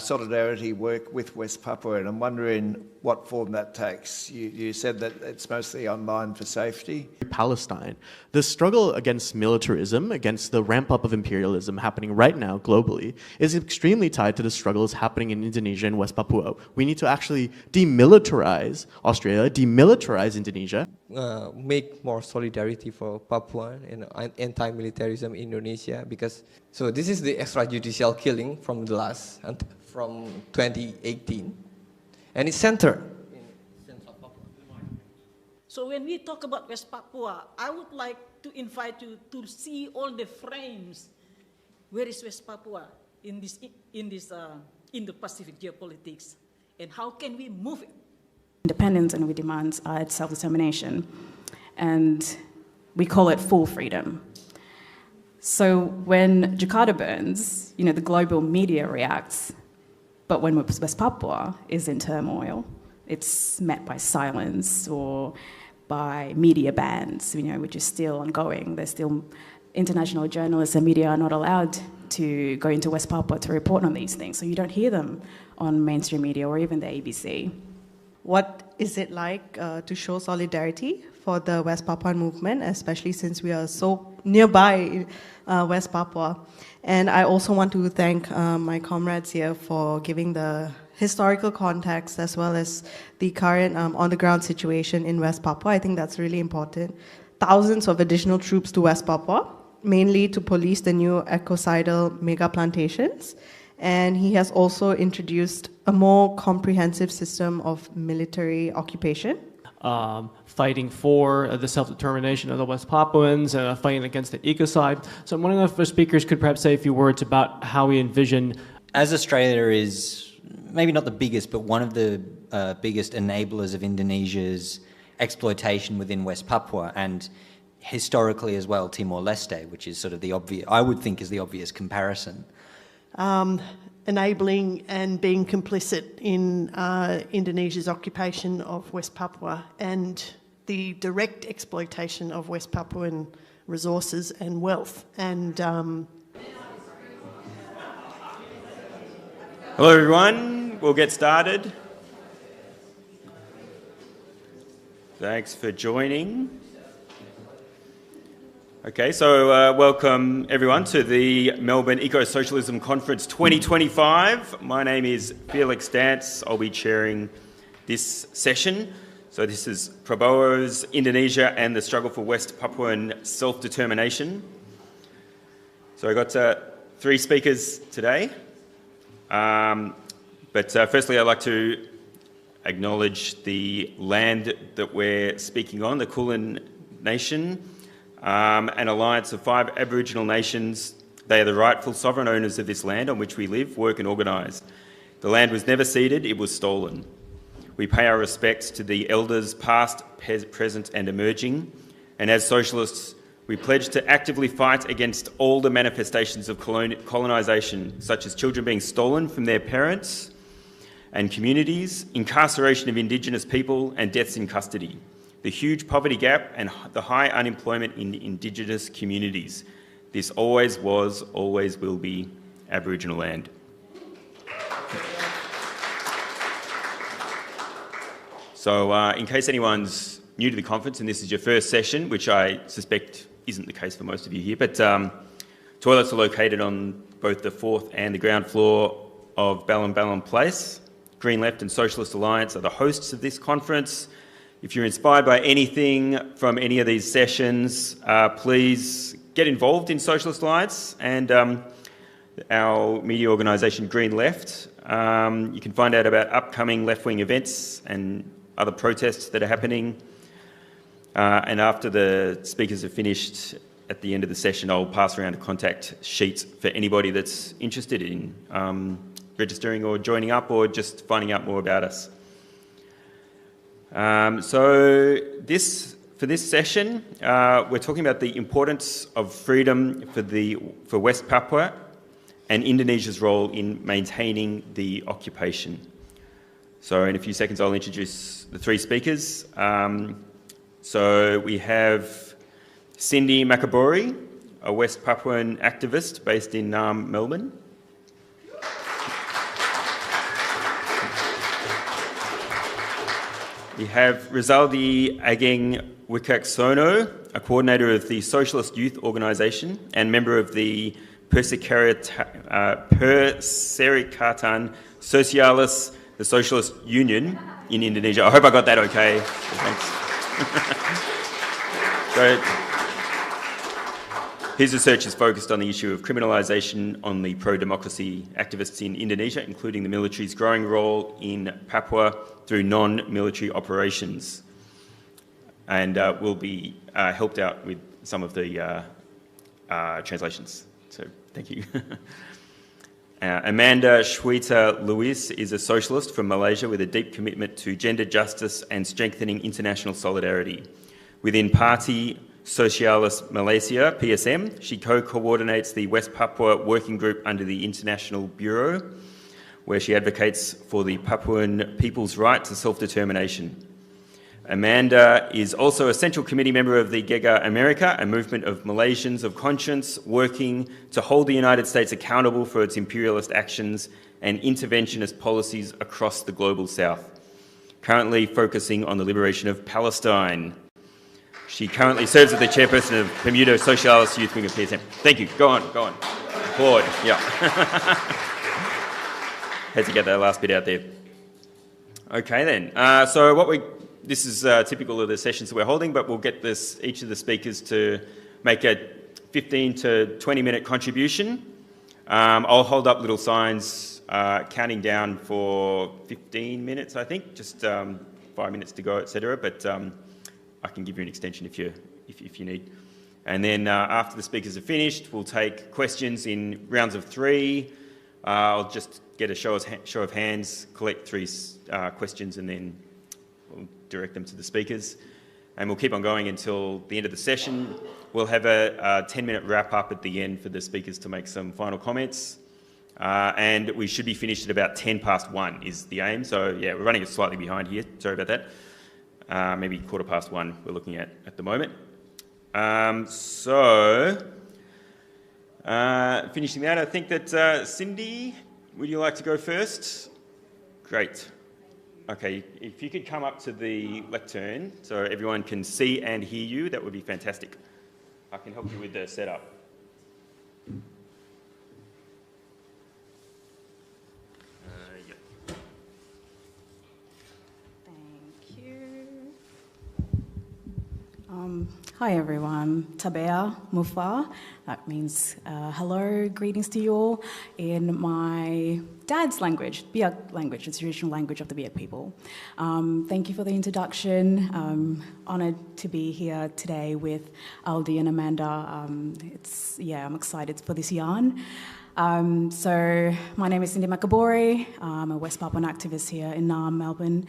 solidarity work with West Papua, and I'm wondering what form that takes. You said that it's mostly online for safety. Palestine. The struggle against militarism, against the ramp up of imperialism happening right now globally, is extremely tied to the struggles happening in Indonesia and West Papua. We need to actually demilitarize Australia, demilitarize Indonesia. Make more solidarity for Papua and anti-militarism in Indonesia, because so this is the extrajudicial killing from 2018, and it's centered in Central Papua. So when we talk about West Papua, I would like to invite you to see all the frames. Where is West Papua in Indo-Pacific geopolitics, and how can we move it? Independence, and we demand self-determination, and we call it full freedom. So when Jakarta burns, the global media reacts, but when West Papua is in turmoil, it's met by silence or by media bans, which is still ongoing. There's still international journalists and media are not allowed to go into West Papua to report on these things, so you don't hear them on mainstream media or even the ABC. What is it like to show solidarity for the West Papuan movement, especially since we are so nearby West Papua? And I also want to thank my comrades here for giving the historical context as well as the current on-the-ground situation in West Papua. I think that's really important. Thousands of additional troops to West Papua, mainly to police the new ecocidal mega plantations. And he has also introduced a more comprehensive system of military occupation. Fighting for the self-determination of the West Papuans, fighting against the ecocide. So I'm wondering if the speakers could perhaps say a few words about how we envision. As Australia is maybe not the biggest, but one of the biggest enablers of Indonesia's exploitation within West Papua, and historically as well Timor-Leste, which is sort of the obvious, I would think is the obvious comparison. Enabling and being complicit in Indonesia's occupation of West Papua and the direct exploitation of West Papuan resources and wealth. And hello everyone, we'll get started. Thanks for joining. Okay, so welcome everyone to the Melbourne Ecosocialism Conference 2025. My name is Felix Dance. I'll be chairing this session. So this is Prabowo's Indonesia and the Struggle for West Papuan Self-Determination. So I got 3 speakers today. But firstly, I'd like to acknowledge the land that we're speaking on, the Kulin Nation, an alliance of 5 Aboriginal nations. They are the rightful sovereign owners of this land on which we live, work and organise. The land was never ceded, it was stolen. We pay our respects to the elders past, present and emerging, and as socialists we pledge to actively fight against all the manifestations of colonisation, such as children being stolen from their parents and communities, incarceration of Indigenous people and deaths in custody, the huge poverty gap and the high unemployment in Indigenous communities. This always was, always will be Aboriginal land. So in case anyone's new to the conference and this is your first session, which I suspect isn't the case for most of you here, but toilets are located on both the 4th and the ground floor of Ballan Place. Green Left and Socialist Alliance are the hosts of this conference. If you're inspired by anything from any of these sessions, please get involved in Socialist Alliance and our media organisation Green Left. You can find out about upcoming left-wing events and other protests that are happening. And after the speakers are finished, at the end of the session, I'll pass around a contact sheet for anybody that's interested in registering or joining up or just finding out more about us. So for this session, we're talking about the importance of freedom for West Papua and Indonesia's role in maintaining the occupation. So in a few seconds, I'll introduce the 3 speakers. So we have Cindy Makabori, a West Papuan activist based in Melbourne. We have Rizaldi Ageng Wicaksono, a coordinator of the Socialist Youth Organisation and member of the Perserikatan Sosialis, the Socialist Union in Indonesia. I hope I got that okay. Thanks. So, his research is focused on the issue of criminalisation on the pro-democracy activists in Indonesia, including the military's growing role in Papua through non-military operations, and will be helped out with some of the translations. So, thank you. Amanda Shweta Lewis is a socialist from Malaysia with a deep commitment to gender justice and strengthening international solidarity. Within Party Socialist Malaysia, PSM, she co-coordinates the West Papua Working Group under the International Bureau, where she advocates for the Papuan people's right to self-determination. Amanda is also a Central Committee member of the Gega America, a movement of Malaysians of conscience working to hold the United States accountable for its imperialist actions and interventionist policies across the global south, currently focusing on the liberation of Palestine. She currently serves as the chairperson of Bermuda Socialist Youth Wing of PSM. Thank you. Go on. Applaud. Yeah. Had to get that last bit out there. Okay then. This is typical of the sessions that we're holding, but we'll get each of the speakers to make a 15 to 20 minute contribution. I'll hold up little signs counting down for 15 minutes, I think, just 5 minutes to go, etc. But I can give you an extension if you need. And then after the speakers are finished, we'll take questions in rounds of 3. I'll just get a show of hands, collect 3 questions, and then we'll direct them to the speakers. And we'll keep on going until the end of the session. We'll have a 10-minute wrap-up at the end for the speakers to make some final comments. And we should be finished at about 1:10 is the aim. So, yeah, we're running slightly behind here. Sorry about that. Maybe 1:15 we're looking at the moment. Finishing that, I think that Cindy, would you like to go first? Great. Okay, if you could come up to the lectern so everyone can see and hear you, that would be fantastic. I can help you with the setup. Thank you. Hi everyone, Tabea Mufa. That means hello, greetings to you all in my dad's language, Biak language, the traditional language of the Biak people. Thank you for the introduction. Honoured to be here today with Aldi and Amanda. I'm excited for this yarn. So my name is Cindy Makabori. I'm a West Papuan activist here in Naarm, Melbourne.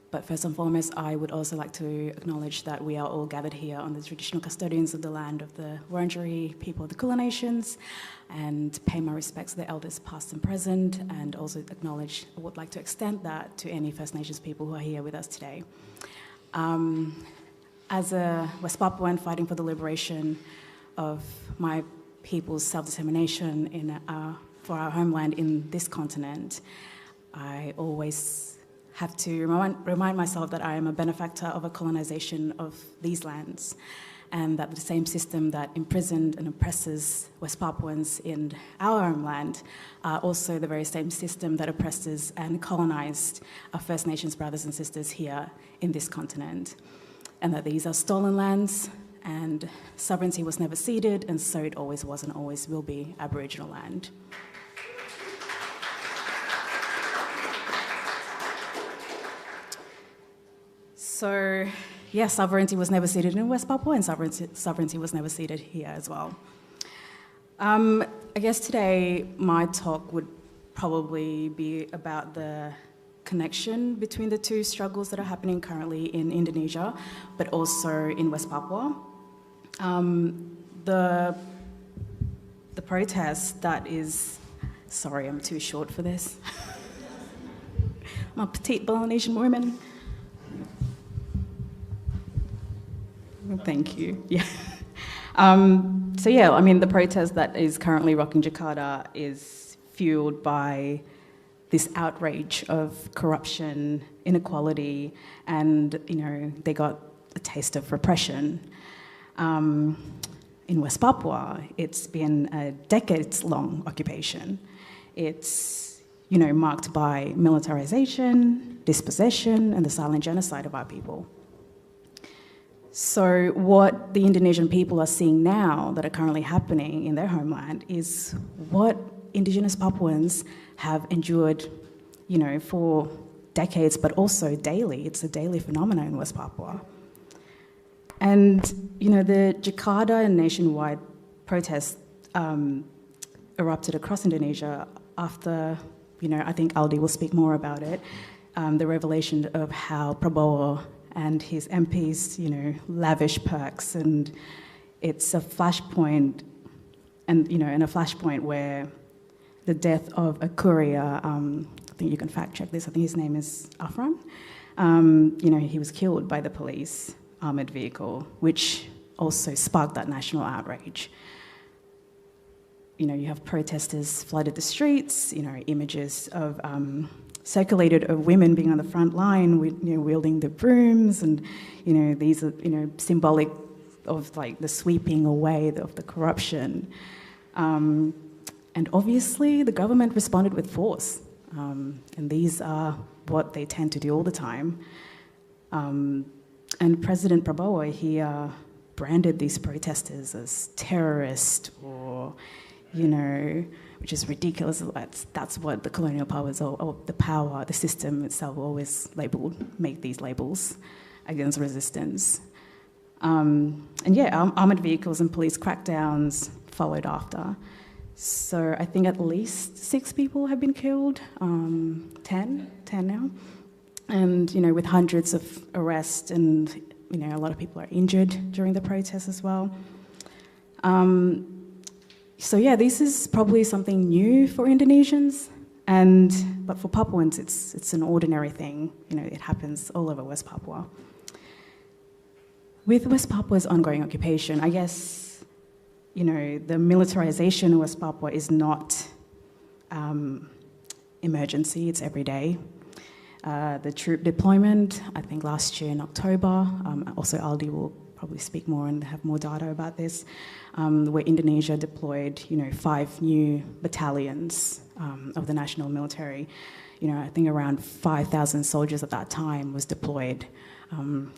But first and foremost, I would also like to acknowledge that we are all gathered here on the traditional custodians of the land of the Wurundjeri people of the Kulin Nations, and pay my respects to the elders past and present, and also acknowledge, I would like to extend that to any First Nations people who are here with us today. As a West Papuan fighting for the liberation of my people's self-determination for our homeland in this continent, I always have to remind myself that I am a benefactor of a colonization of these lands, and that the same system that imprisoned and oppresses West Papuans in our homeland are also the very same system that oppresses and colonized our First Nations brothers and sisters here in this continent, and that these are stolen lands, and sovereignty was never ceded, and so it always was and always will be Aboriginal land. So, yes, sovereignty was never ceded in West Papua, and sovereignty was never ceded here as well. I guess today my talk would probably be about the connection between the two struggles that are happening currently in Indonesia, but also in West Papua. The protest that is... Sorry, I'm too short for this. I'm a petite Polynesian woman. Thank you. Yeah. The protest that is currently rocking Jakarta is fueled by this outrage of corruption, inequality, and they got a taste of repression. In West Papua, it's been a decades-long occupation. It's marked by militarization, dispossession, and the silent genocide of our people. So what the Indonesian people are seeing now that are currently happening in their homeland is what Indigenous Papuans have endured, for decades, but also daily. It's a daily phenomenon in West Papua. And, the Jakarta and nationwide protests erupted across Indonesia after, I think Aldi will speak more about it, the revelation of how Prabowo and his MPs, lavish perks, and it's a flashpoint, and a flashpoint where the death of a courier, I think you can fact check this, I think his name is Afran, he was killed by the police armoured vehicle, which also sparked that national outrage. You have protesters flooded the streets, images of circulated of women being on the front line, wielding the brooms, and these are symbolic of like the sweeping away of the corruption. And obviously, the government responded with force, and these are what they tend to do all the time. And President Prabowo, he branded these protesters as terrorists, or which is ridiculous. That's what the colonial powers or the system itself always make these labels against resistance. Armoured vehicles and police crackdowns followed after. So I think at least 6 people have been killed, 10 now. And, with hundreds of arrests and, a lot of people are injured during the protests as well. This is probably something new for Indonesians, but for Papuans, it's an ordinary thing. It happens all over West Papua. With West Papua's ongoing occupation, I guess, the militarization of West Papua is not emergency, it's every day. The troop deployment, I think last year in October, also Aldi will probably speak more and have more data about this, where Indonesia deployed, 5 new battalions of the national military. I think around 5,000 soldiers at that time was deployed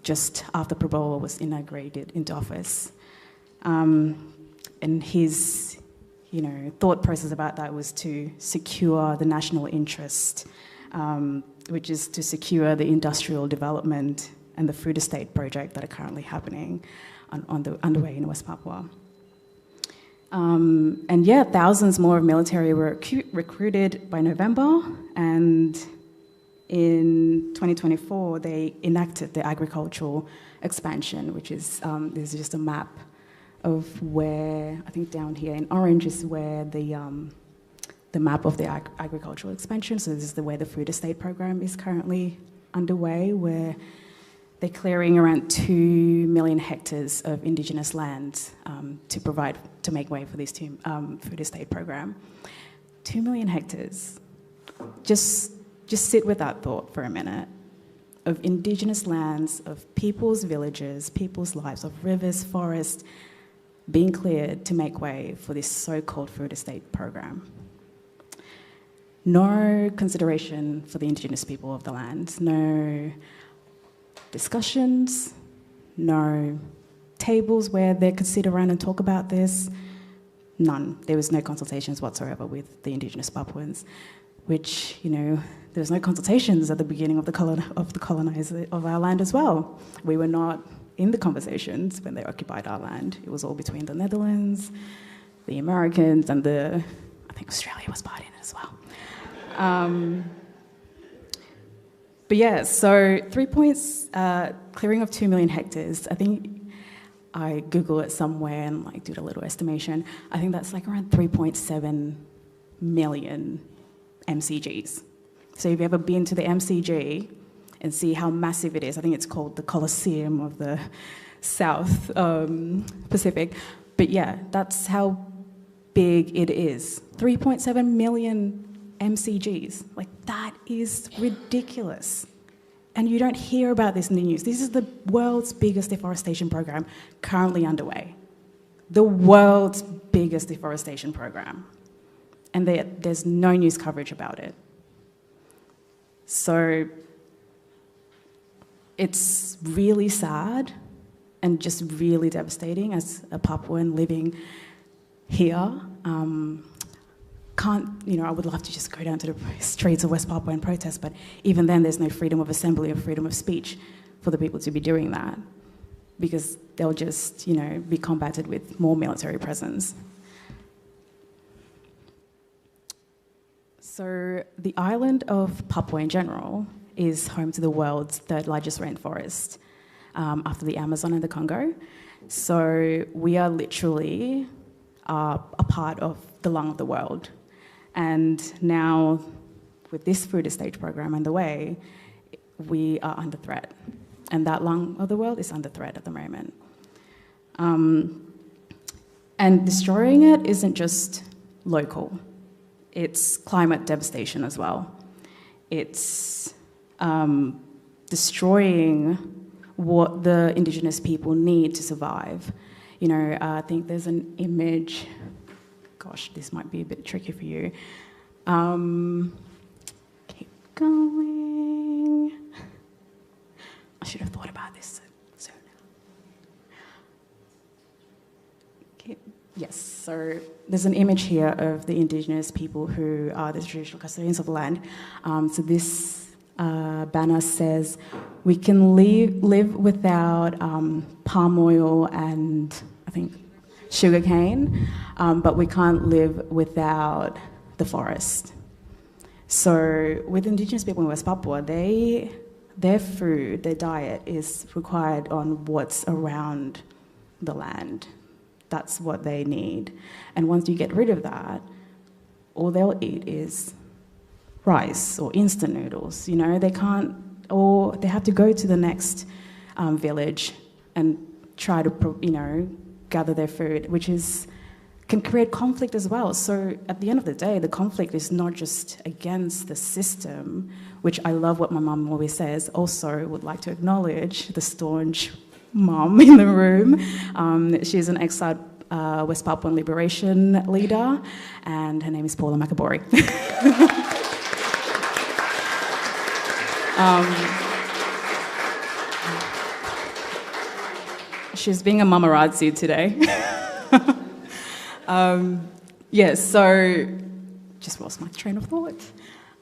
just after Prabowo was inaugurated into office. And his, thought process about that was to secure the national interest, which is to secure the industrial development and the food estate project that are currently happening underway in West Papua. Thousands more military were recruited by November, and in 2024 they enacted the agricultural expansion, which is this is just a map of where, I think down here in orange is where the map of the agricultural expansion. So this is where the food estate program is currently underway, where they're clearing around 2 million hectares of indigenous land to make way for this food estate program. 2 million hectares. Just sit with that thought for a minute. Of indigenous lands, of people's villages, people's lives, of rivers, forests, being cleared to make way for this so-called food estate program. No consideration for the indigenous people of the land, no discussions, no tables where they could sit around and talk about this, none. There was no consultations whatsoever with the indigenous Papuans, which, there was no consultations at the beginning of the colonization of our land as well. We were not in the conversations when they occupied our land. It was all between the Netherlands, the Americans, and I think Australia was part in it as well. So 3 points, clearing of 2 million hectares. I think I Googled it somewhere and did a little estimation. I think that's around 3.7 million MCGs. So if you've ever been to the MCG and see how massive it is, I think it's called the Colosseum of the South Pacific. But yeah, that's how big it is. 3.7 million MCGs. Like, that is ridiculous. And you don't hear about this in the news. This is the world's biggest deforestation program currently underway. The world's biggest deforestation program. And there's no news coverage about it. So it's really sad and just really devastating as a Papuan living here. I would love to just go down to the streets of West Papua and protest, but even then there's no freedom of assembly or freedom of speech for the people to be doing that, because they'll just, be combated with more military presence. So the island of Papua in general is home to the world's third largest rainforest, after the Amazon and the Congo. So we are literally a part of the lung of the world. And now, with this food estate program underway, we are under threat. And that lung of the world is under threat at the moment. And destroying it isn't just local. It's climate devastation as well. It's destroying what the Indigenous people need to survive. I think there's an image. Gosh, this might be a bit tricky for you. Keep going. I should have thought about this sooner. Yes, so there's an image here of the Indigenous people who are the traditional custodians of the land. So this banner says, we can live without palm oil and, I think, sugarcane, but we can't live without the forest. So with Indigenous people in West Papua, their food, their diet is required on what's around the land. That's what they need. And once you get rid of that, all they'll eat is rice or instant noodles. They can't, or they have to go to the next village and try to, gather their food, which can create conflict as well. So at the end of the day, the conflict is not just against the system, which I love what my mum always says. Also would like to acknowledge the staunch mum in the room. She's an exiled West Papuan liberation leader, and her name is Paula Makabori. She's being a mamarazzi today. So just lost my train of thought.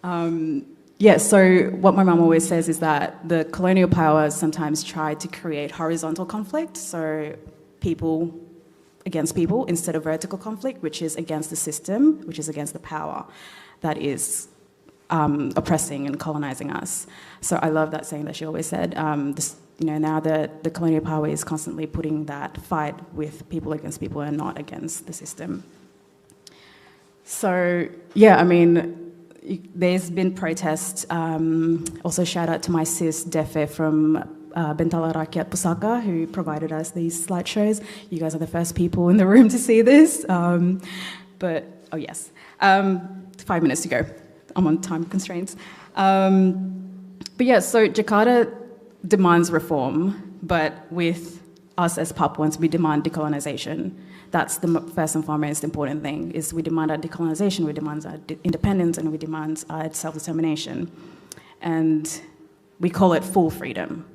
So what my mum always says is that the colonial powers sometimes try to create horizontal conflict, so people against people, instead of vertical conflict, which is against the system, which is against the power that is oppressing and colonizing us. So I love that saying that she always said. Now the colonial power is constantly putting that fight with people against people and not against the system. So, there's been protests. Also, shout out to my sis, Defe, from Bentala Rakyat Pusaka, who provided us these slideshows. You guys are the first people in the room to see this. 5 minutes to go. I'm on time constraints. So Jakarta demands reform, but with us as Papuans, we demand decolonization. That's the first and foremost important thing, is we demand our decolonization, we demand our independence, and we demand our self-determination. And we call it full freedom.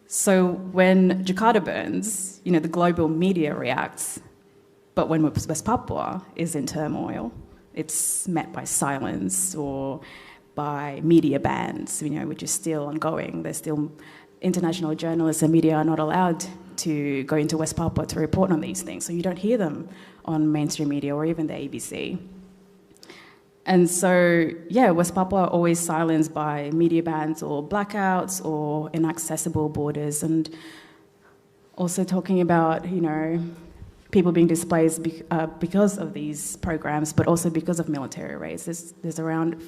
So when Jakarta burns, the global media reacts, but when West Papua is in turmoil, it's met by silence or by media bans, which is still ongoing. There's still international journalists and media are not allowed to go into West Papua to report on these things, so you don't hear them on mainstream media or even the ABC. And so, West Papua are always silenced by media bans or blackouts or inaccessible borders, and also talking about, people being displaced because of these programs, but also because of military raids. There's around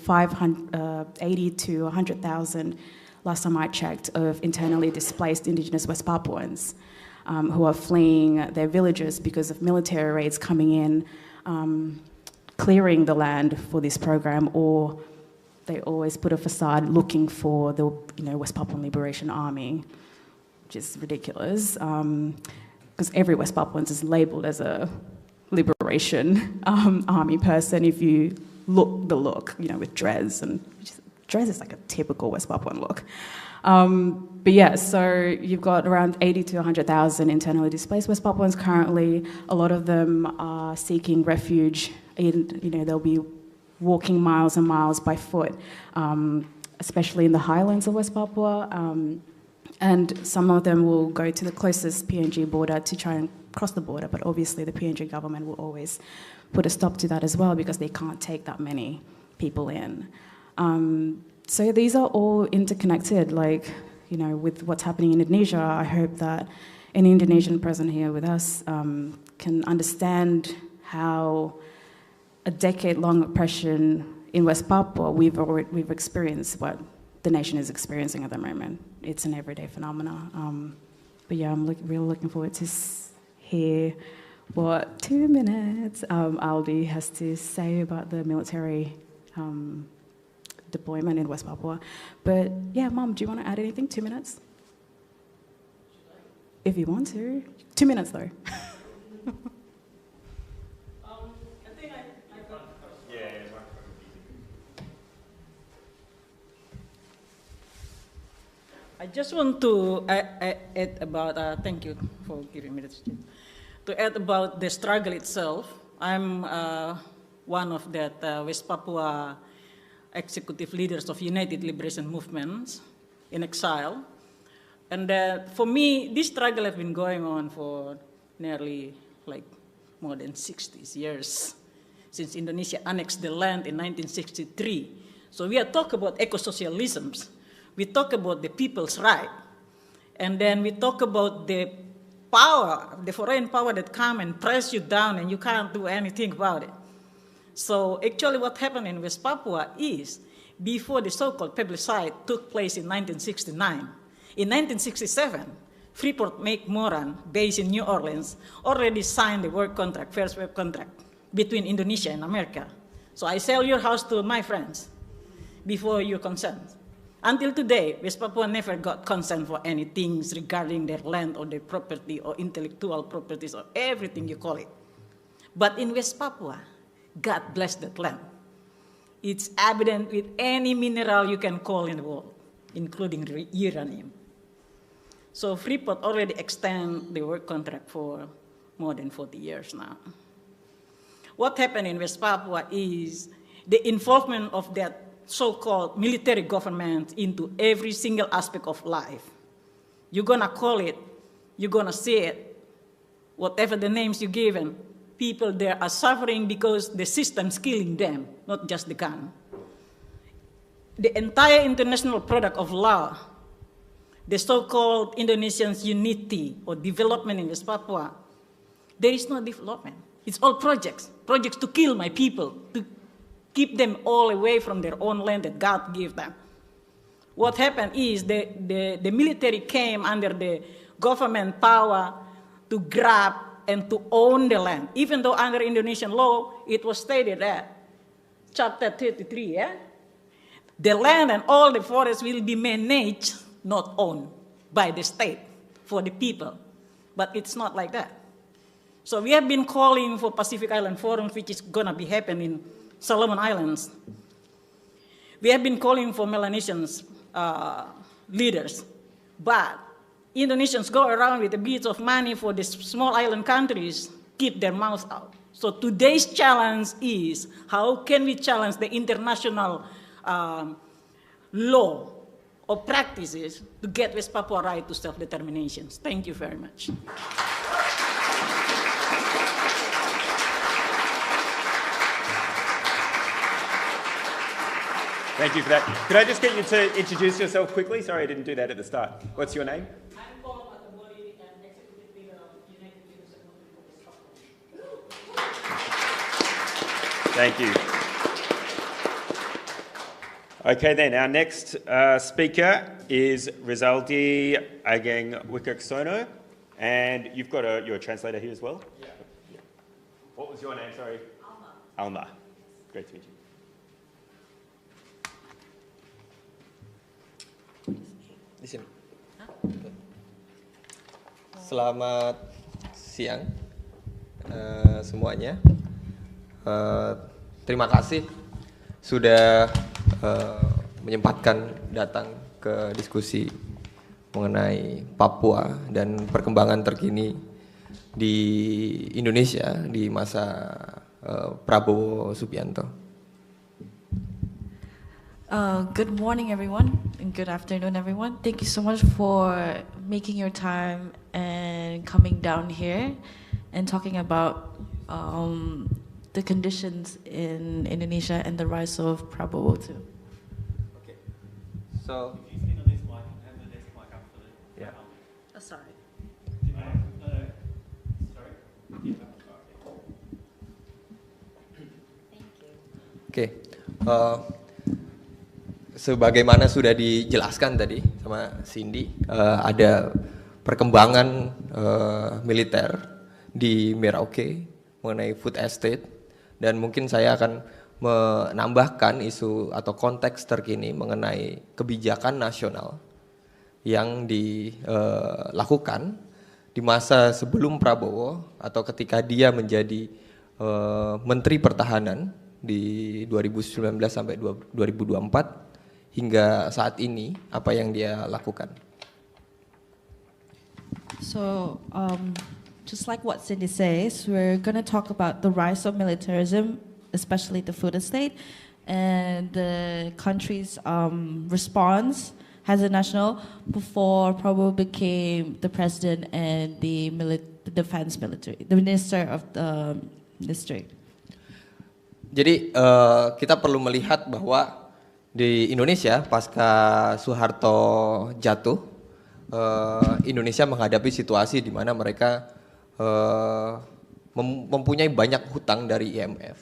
80 to 100,000, last time I checked, of internally displaced Indigenous West Papuans who are fleeing their villages because of military raids coming in, clearing the land for this program, or they always put a facade looking for the West Papuan Liberation Army, which is ridiculous, because every West Papuan is labelled as a liberation army person if you look the look, with dreads, and dreads is like a typical West Papuan look. But yeah, so you've got around 80 to 100,000 internally displaced West Papuans currently. A lot of them are seeking refuge. They'll be walking miles and miles by foot, especially in the highlands of West Papua. And some of them will go to the closest PNG border to try and cross the border, but obviously the PNG government will always put a stop to that as well because they can't take that many people in. So these are all interconnected, with what's happening in Indonesia. I hope that any Indonesian present here with us can understand how a decade-long oppression in West Papua, we've experienced what the nation is experiencing at the moment. It's an everyday phenomenon. But yeah, I'm really looking forward to hear what 2 minutes Aldi has to say about the military deployment in West Papua. But yeah, Mom, do you want to add anything? 2 minutes? If you want to. 2 minutes though. I just want to add about, thank you for giving me this chance, to add about the struggle itself. I'm one of that West Papua executive leaders of United Liberation Movements in exile. And for me, this struggle has been going on for nearly more than 60 years since Indonesia annexed the land in 1963. So we are talking about ecosocialisms. We talk about the people's right, and then we talk about the power, the foreign power that come and press you down and you can't do anything about it. So actually what happened in West Papua is, before the so-called plebiscite took place in 1969, in 1967, Freeport McMoran, based in New Orleans, already signed the work contract, first work contract, between Indonesia and America. So I sell your house to my friends before you consent. Until today, West Papua never got consent for any things regarding their land or their property or intellectual properties or everything you call it. But in West Papua, God bless that land. It's evident with any mineral you can call in the world, including uranium. So Freeport already extended the work contract for more than 40 years now. What happened in West Papua is the involvement of that so-called military government into every single aspect of life. You're gonna call it, you're gonna see it, whatever the names you give them, people there are suffering because the system's killing them, not just the gun. The entire international product of law, the so-called Indonesians' unity or development in West Papua, there is no development. It's all projects to kill my people, to keep them all away from their own land that God gave them. What happened is the military came under the government power to grab and to own the land. Even though under Indonesian law, it was stated that, chapter 33, yeah? The land and all the forests will be managed, not owned, by the state for the people. But it's not like that. So we have been calling for Pacific Island Forum, which is gonna be happening Solomon Islands. We have been calling for Melanesians leaders, but Indonesians go around with a bit of money for the small island countries, keep their mouths out. So today's challenge is, how can we challenge the international law or practices to get West Papua right to self-determination? Thank you very much. Thank you for that. Could I just get you to introduce yourself quickly? Sorry, I didn't do that at the start. What's your name? I'm Paul Mataboli and executive leader of United Liberation Movement. Thank you. Okay, then our next speaker is Rizaldi Ageng Wikaksono, and you're a translator here as well. Yeah. What was your name? Sorry. Alma. Great to meet you. Di sini. Selamat siang semuanya. Terima kasih sudah menyempatkan datang ke diskusi mengenai Papua dan perkembangan terkini di Indonesia di masa Prabowo Subianto. Good morning, everyone, and good afternoon, everyone. Thank you so much for making your time and coming down here and talking about the conditions in Indonesia and the rise of Prabowo too. Okay. So. Yeah. Oh, sorry. Oke. Sebagaimana sudah dijelaskan tadi sama Cindy, ada perkembangan militer di Merauke mengenai food estate, dan mungkin saya akan menambahkan isu atau konteks terkini mengenai kebijakan nasional yang dilakukan di masa sebelum Prabowo atau ketika dia menjadi Menteri Pertahanan di 2019 sampai 2024 hingga saat ini, apa yang dia lakukan. So, just like what Cindy says, we're going to talk about the rise of militarism, especially the food estate, and the country's response as a national before Prabowo became the president and the defense military, the minister of the ministry. Jadi kita perlu melihat bahwa di Indonesia pasca Soeharto jatuh, Indonesia menghadapi situasi di mana mereka mempunyai banyak hutang dari IMF,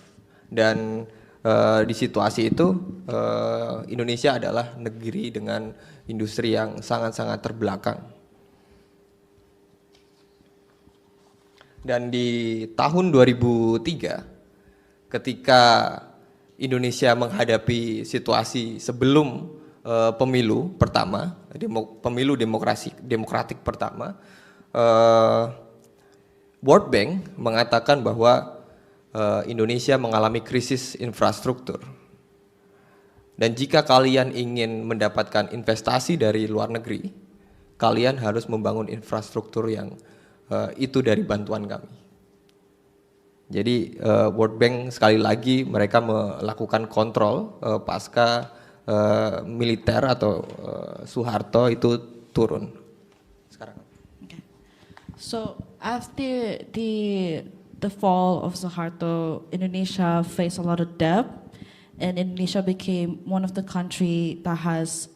dan di situasi itu Indonesia adalah negeri dengan industri yang sangat-sangat terbelakang. Dan di tahun 2003 ketika Indonesia menghadapi situasi sebelum pemilu pertama, pemilu demokratik pertama, World Bank mengatakan bahwa Indonesia mengalami krisis infrastruktur. Dan jika kalian ingin mendapatkan investasi dari luar negeri, kalian harus membangun infrastruktur yang itu dari bantuan kami. Jadi World Bank sekali lagi mereka melakukan kontrol pasca militer atau Soeharto itu turun. Sekarang. Okay. So after the fall of Soeharto, Indonesia faced a lot of debt, and Indonesia became one of the country that has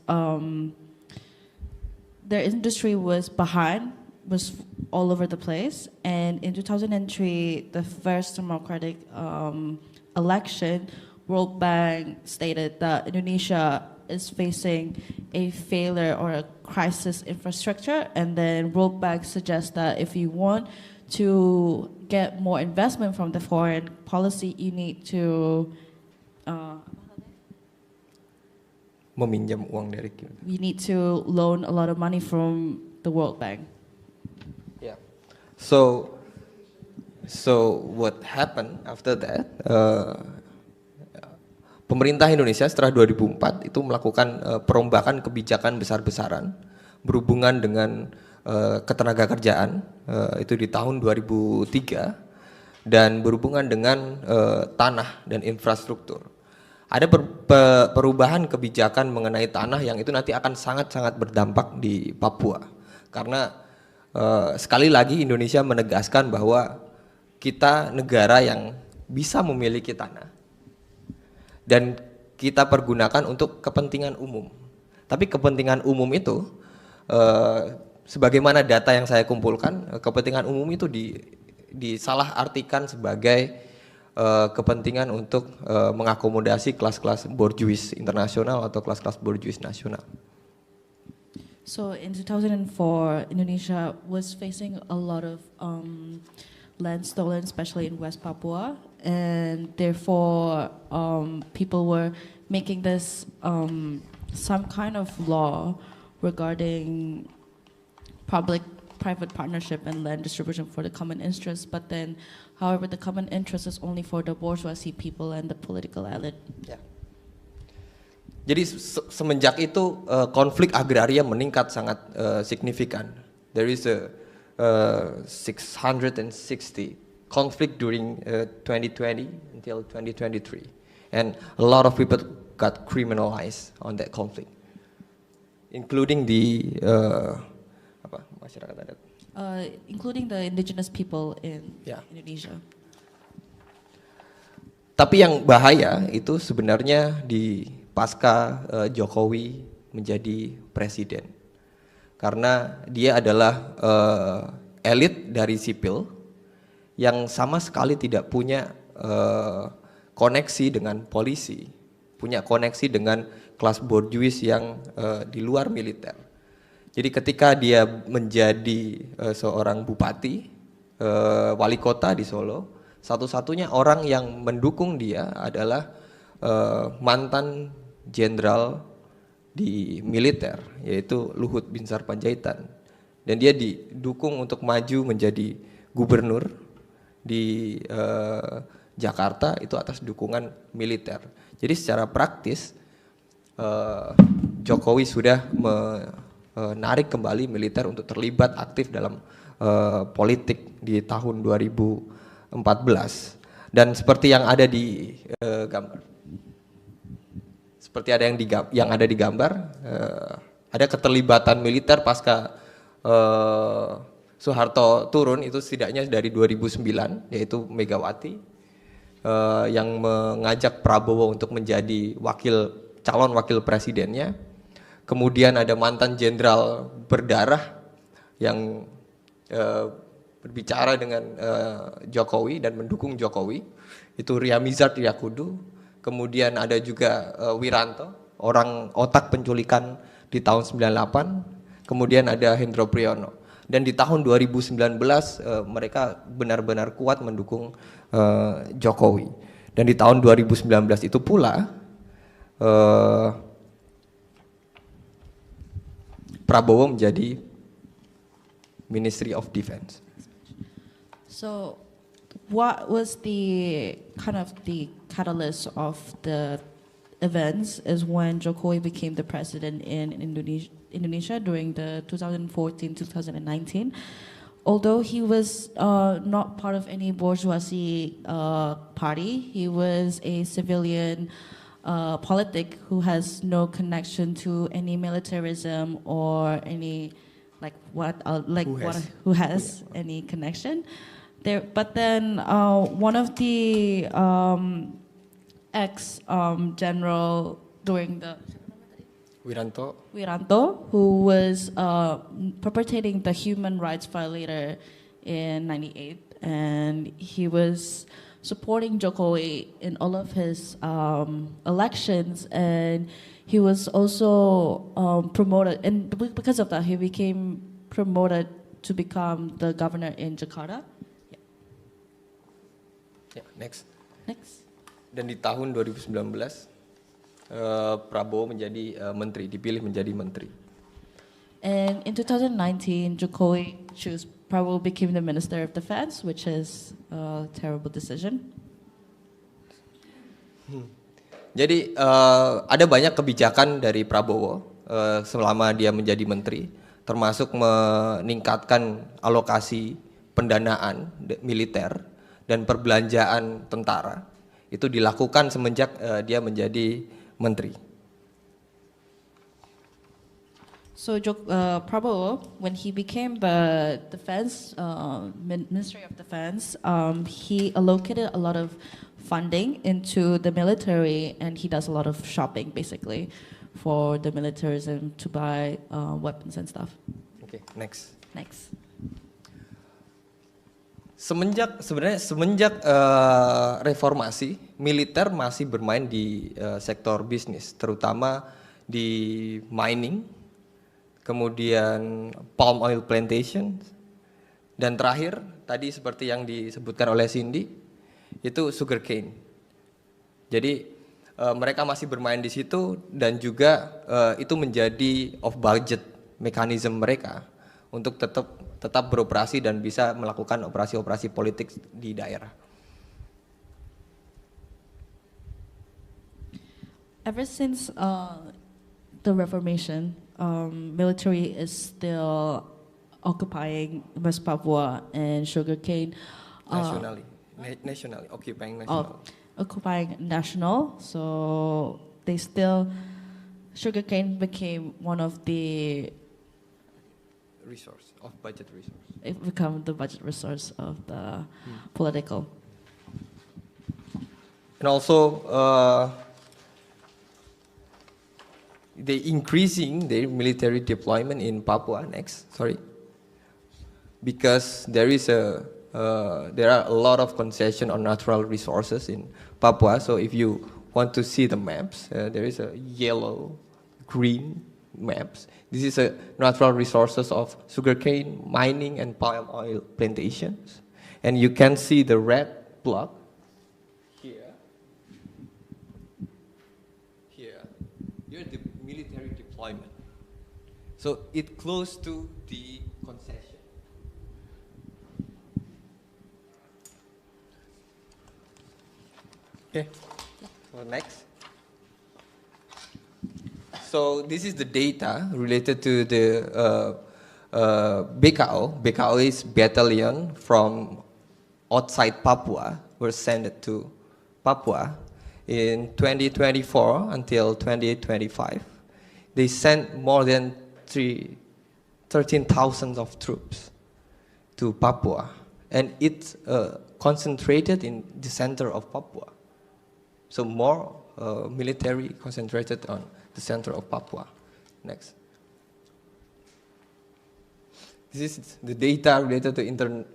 their industry was all over the place. And in 2003, the first democratic election, World Bank stated that Indonesia is facing a failure or a crisis infrastructure, and then World Bank suggests that if you want to get more investment from the foreign policy, you need to meminjam uang dari kita. You need to loan a lot of money from the World Bank. Yeah. So what happened after that? Pemerintah Indonesia setelah 2004 itu melakukan perombakan kebijakan besar-besaran berhubungan dengan ketenaga kerjaan, itu di tahun 2003, dan berhubungan dengan tanah dan infrastruktur. Ada perubahan kebijakan mengenai tanah yang itu nanti akan sangat-sangat berdampak di Papua. Karena sekali lagi Indonesia menegaskan bahwa kita negara yang bisa memiliki tanah dan kita pergunakan untuk kepentingan umum. Tapi kepentingan umum itu, sebagaimana data yang saya kumpulkan, kepentingan umum itu disalahartikan sebagai kepentingan untuk mengakomodasi kelas-kelas borjuis internasional atau kelas-kelas borjuis nasional. So in 2004, Indonesia was facing a lot of land stolen, especially in West Papua, and therefore people were making this some kind of law regarding public-private partnership and land distribution for the common interest. But then, however, the common interest is only for the bourgeoisie people and the political elite. Ya. Jadi semenjak itu konflik agraria meningkat sangat signifikan. There is a 660 conflict during 2020 until 2023, and a lot of people got criminalized on that conflict, including the masyarakat adat, including the indigenous people in Indonesia. Tapi yang bahaya itu sebenarnya di pasca Jokowi menjadi presiden, karena dia adalah elit dari sipil yang sama sekali tidak punya koneksi dengan polisi, punya koneksi dengan kelas borjuis yang di luar militer. Jadi ketika dia menjadi seorang bupati, wali kota di Solo, satu-satunya orang yang mendukung dia adalah mantan jenderal di militer, yaitu Luhut Binsar Panjaitan. Dan dia didukung untuk maju menjadi gubernur di Jakarta itu atas dukungan militer. Jadi secara praktis Jokowi sudah menarik kembali militer untuk terlibat aktif dalam politik di tahun 2014. Dan seperti yang ada di gambar, seperti ada yang ada di gambar, ada keterlibatan militer pasca Soeharto turun itu setidaknya dari 2009, yaitu Megawati yang mengajak Prabowo untuk menjadi calon wakil presidennya. Kemudian ada mantan jenderal berdarah yang berbicara dengan Jokowi dan mendukung Jokowi, itu Riamizard Yakudu. Kemudian ada juga Wiranto, orang otak penculikan di tahun 98. Kemudian ada Hendro Priyono. Dan di tahun 2019 mereka benar-benar kuat mendukung Jokowi. Dan di tahun 2019 itu pula Prabowo menjadi Ministry of Defense. So, what was the kind of the catalyst of the events is when Jokowi became the president in Indonesia during the 2014-2019. Although he was not part of any bourgeoisie party, he was a civilian politic who has no connection to any militarism or any who has any connection there. But then one of the ex-general during the Wiranto, who was perpetrating the human rights violator in '98, and he was supporting Jokowi in all of his elections, and he was also promoted, and because of that, he became promoted to become the governor in Jakarta. Next. Dan di tahun 2019 Prabowo menjadi menteri, dipilih menjadi menteri. And in 2019, Jokowi Prabowo became the Minister of Defense, which is a terrible decision. Jadi ada banyak kebijakan dari Prabowo selama dia menjadi menteri, termasuk meningkatkan alokasi pendanaan militer dan perbelanjaan tentara. Itu dilakukan semenjak dia menjadi menteri. So Prabowo, when he became the Ministry of Defense, he allocated a lot of funding into the military, and he does a lot of shopping, basically, for the militarism to buy weapons and stuff. Okay, next. Semenjak reformasi, militer masih bermain di sektor bisnis, terutama di mining, kemudian palm oil plantation, dan terakhir tadi seperti yang disebutkan oleh Cindy, itu sugarcane. Jadi mereka masih bermain di situ dan juga itu menjadi off budget mekanisme mereka untuk tetap beroperasi dan bisa melakukan operasi-operasi politik di daerah. Ever since the Reformation, military is still occupying West Papua and sugarcane. Nationally, occupying national. Occupying national, so they still, sugarcane became one of the budget resource. It became the budget resource of the political. And also, they increasing their military deployment in Papua next. Because there are a lot of concession on natural resources in Papua. So if you want to see the maps, there is a yellow, green maps. This is a natural resources of sugarcane, mining, and palm oil plantations. And you can see the red block here. Here the military deployment. So it close to the concession. Okay, so next. So this is the data related to the BKO. BKO is battalion from outside Papua were sent to Papua in 2024 until 2025. They sent more than 13,000 of troops to Papua, and it's concentrated in the center of Papua. So more military concentrated on the center of Papua. Next. This is the data related to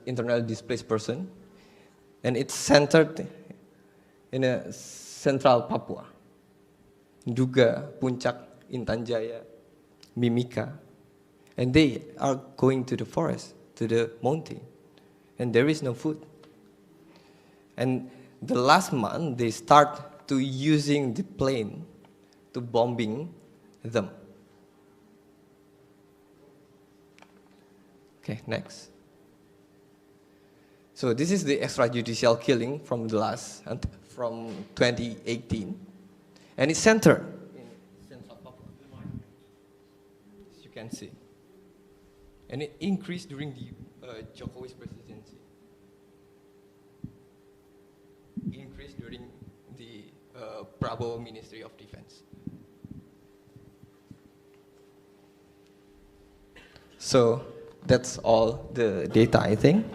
internal displaced person, and it's centered in a central Papua. Nduga, Puncak, Intan Jaya, Mimika, and they are going to the forest, to the mountain, and there is no food. And the last month, they start to using the plane to bombing them. Okay, next. So this is the extrajudicial killing from 2018, and it's centered in central Papua, as you can see, and it increased during the Jokowi's presidency. Increased during the Prabowo Ministry of Defense. So that's all the data, I think.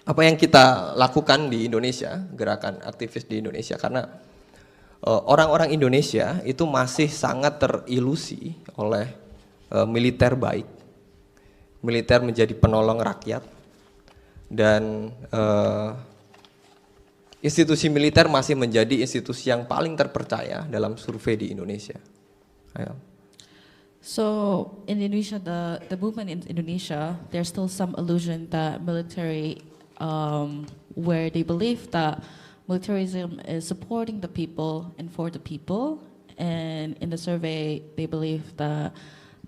Apa yang kita lakukan di Indonesia, gerakan aktivis di Indonesia, karena orang-orang Indonesia itu masih sangat terilusi oleh militer baik. Militer menjadi penolong rakyat, dan institusi militer masih menjadi institusi yang paling terpercaya dalam survei di Indonesia. Ayo. So in Indonesia, the movement in Indonesia, there's still some illusion that military, where they believe that militarism is supporting the people and for the people, and in the survey they believe that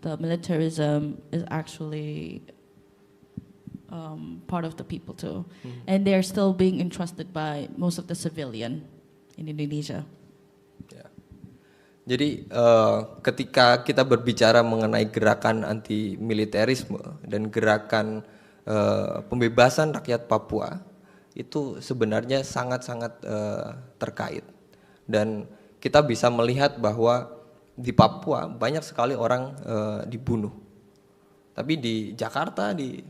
the militarism is actually part of the people too, and they're still being entrusted by most of the civilian in Indonesia. Jadi ketika kita berbicara mengenai gerakan anti militerisme dan gerakan pembebasan rakyat Papua, itu sebenarnya sangat-sangat terkait, dan kita bisa melihat bahwa di Papua banyak sekali orang dibunuh, tapi di Jakarta, di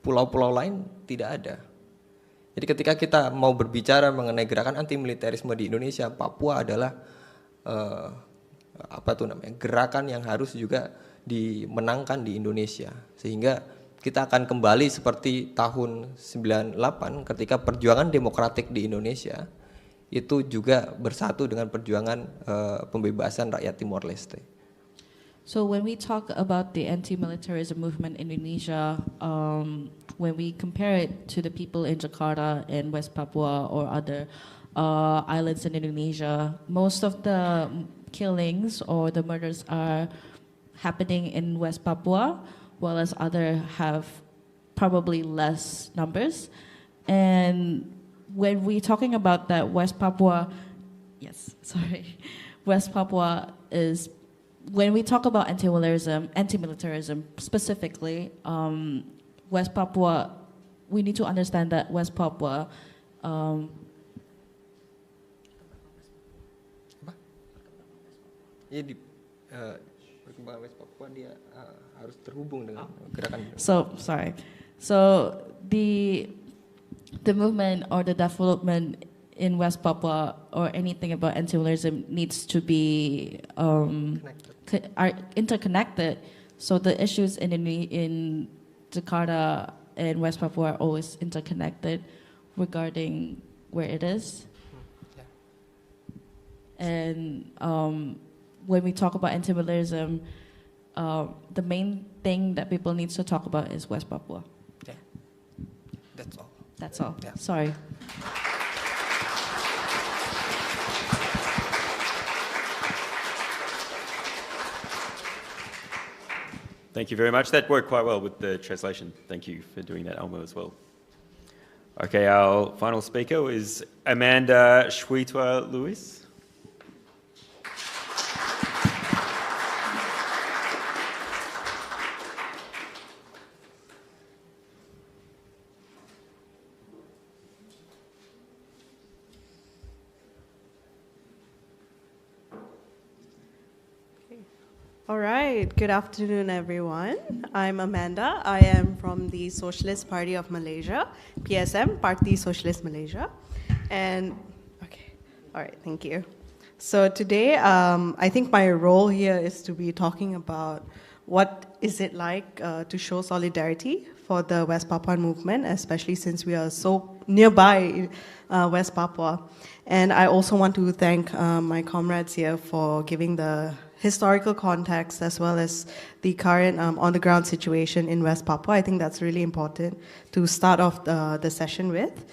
pulau-pulau lain tidak ada. Jadi ketika kita mau berbicara mengenai gerakan anti militerisme di Indonesia, Papua adalah gerakan yang harus juga dimenangkan di Indonesia, sehingga kita akan kembali seperti tahun 98 ketika perjuangan demokratik di Indonesia itu juga bersatu dengan perjuangan pembebasan rakyat Timor Leste. So when we talk about the anti-militarism movement in Indonesia, when we compare it to the people in Jakarta and West Papua or other islands in Indonesia, most of the killings or the murders are happening in West Papua, whereas others have probably less numbers. And when we're talking about that, West Papua, West Papua is, when we talk about anti-militarism specifically, West Papua, we need to understand that West Papua perkembangan West Papua dia harus terhubung dengan gerakan. So the movement or the development in West Papua or anything about anti-militarism needs to be interconnected. So the issues in Jakarta and West Papua are always interconnected regarding where it is. And when we talk about anti-militarism, the main thing that people need to talk about is West Papua. Yeah. That's all. That's all. Yeah. Sorry. Thank you very much. That worked quite well with the translation. Thank you for doing that, Alma, as well. Okay, our final speaker is Amanda Schweitwa-Lewis. All right, good afternoon, everyone. I'm Amanda. I am from the Socialist Party of Malaysia, PSM, Parti Socialist Malaysia. And, okay, all right, thank you. So today, I think my role here is to be talking about what is it like to show solidarity for the West Papuan movement, especially since we are so nearby West Papua. And I also want to thank my comrades here for giving the historical context as well as the current on-the-ground situation in West Papua. I think that's really important to start off the session with.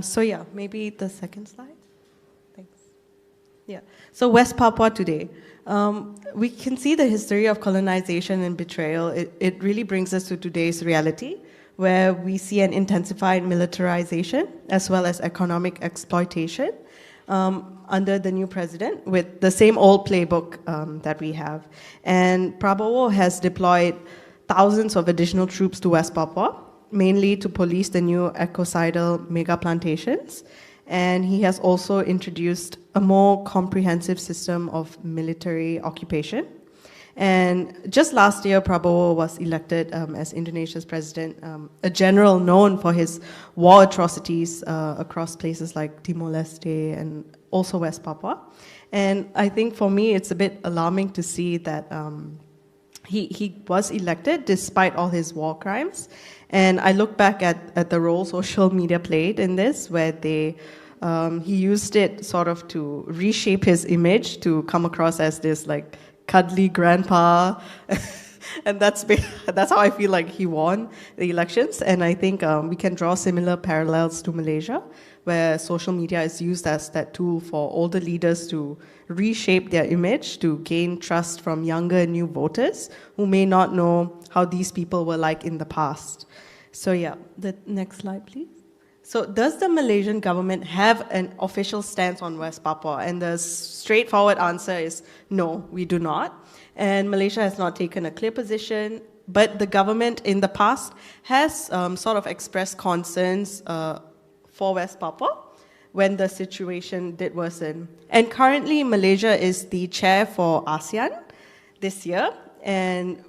So yeah, maybe the second slide. Thanks. Yeah, so West Papua today. We can see the history of colonization and betrayal. It really brings us to today's reality, where we see an intensified militarization as well as economic exploitation under the new president with the same old playbook that we have. And Prabowo has deployed thousands of additional troops to West Papua, mainly to police the new ecocidal mega plantations. And he has also introduced a more comprehensive system of military occupation. And just last year, Prabowo was elected as Indonesia's president, a general known for his war atrocities across places like Timor-Leste and also West Papua. And I think for me, it's a bit alarming to see that he was elected despite all his war crimes. And I look back at the role social media played in this, where he used it sort of to reshape his image to come across as this like cuddly grandpa. And that's how I feel like he won the elections. And I think we can draw similar parallels to Malaysia, where social media is used as that tool for older leaders to reshape their image, to gain trust from younger and new voters who may not know how these people were like in the past. So yeah, the next slide, please. So does the Malaysian government have an official stance on West Papua? And the straightforward answer is no, we do not. And Malaysia has not taken a clear position, but the government in the past has sort of expressed concerns for West Papua when the situation did worsen. And currently, Malaysia is the chair for ASEAN this year. And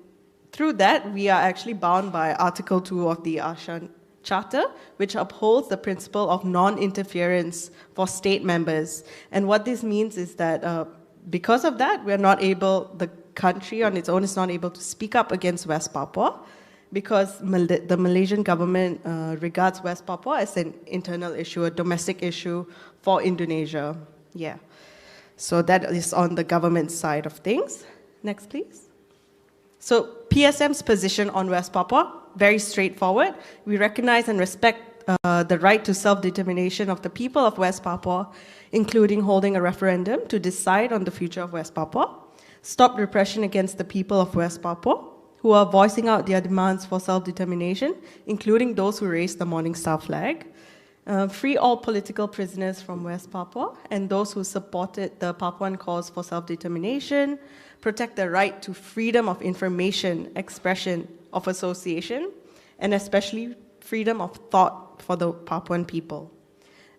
through that, we are actually bound by Article 2 of the ASEAN Charter, which upholds the principle of non-interference for state members. And what this means is that because of that, the country on its own is not able to speak up against West Papua, because the Malaysian government regards West Papua as an internal issue, a domestic issue for Indonesia. Yeah. So that is on the government side of things. Next, please. So PSM's position on West Papua, very straightforward. We recognize and respect the right to self-determination of the people of West Papua, including holding a referendum to decide on the future of West Papua, stop repression against the people of West Papua, who are voicing out their demands for self-determination, including those who raised the Morning Star flag, free all political prisoners from West Papua and those who supported the Papuan cause for self-determination, protect the right to freedom of information, expression, of association, and especially freedom of thought for the Papuan people,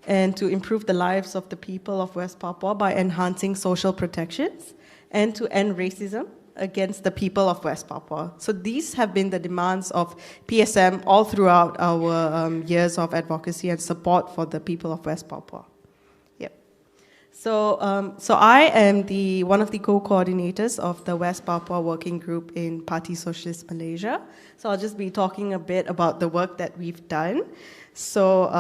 and to improve the lives of the people of West Papua by enhancing social protections, and to end racism against the people of West Papua. So these have been the demands of PSM all throughout our years of advocacy and support for the people of West Papua. Yep. So I am one of the co-coordinators of the West Papua Working Group in Parti Socialist Malaysia. So I'll just be talking a bit about the work that we've done. So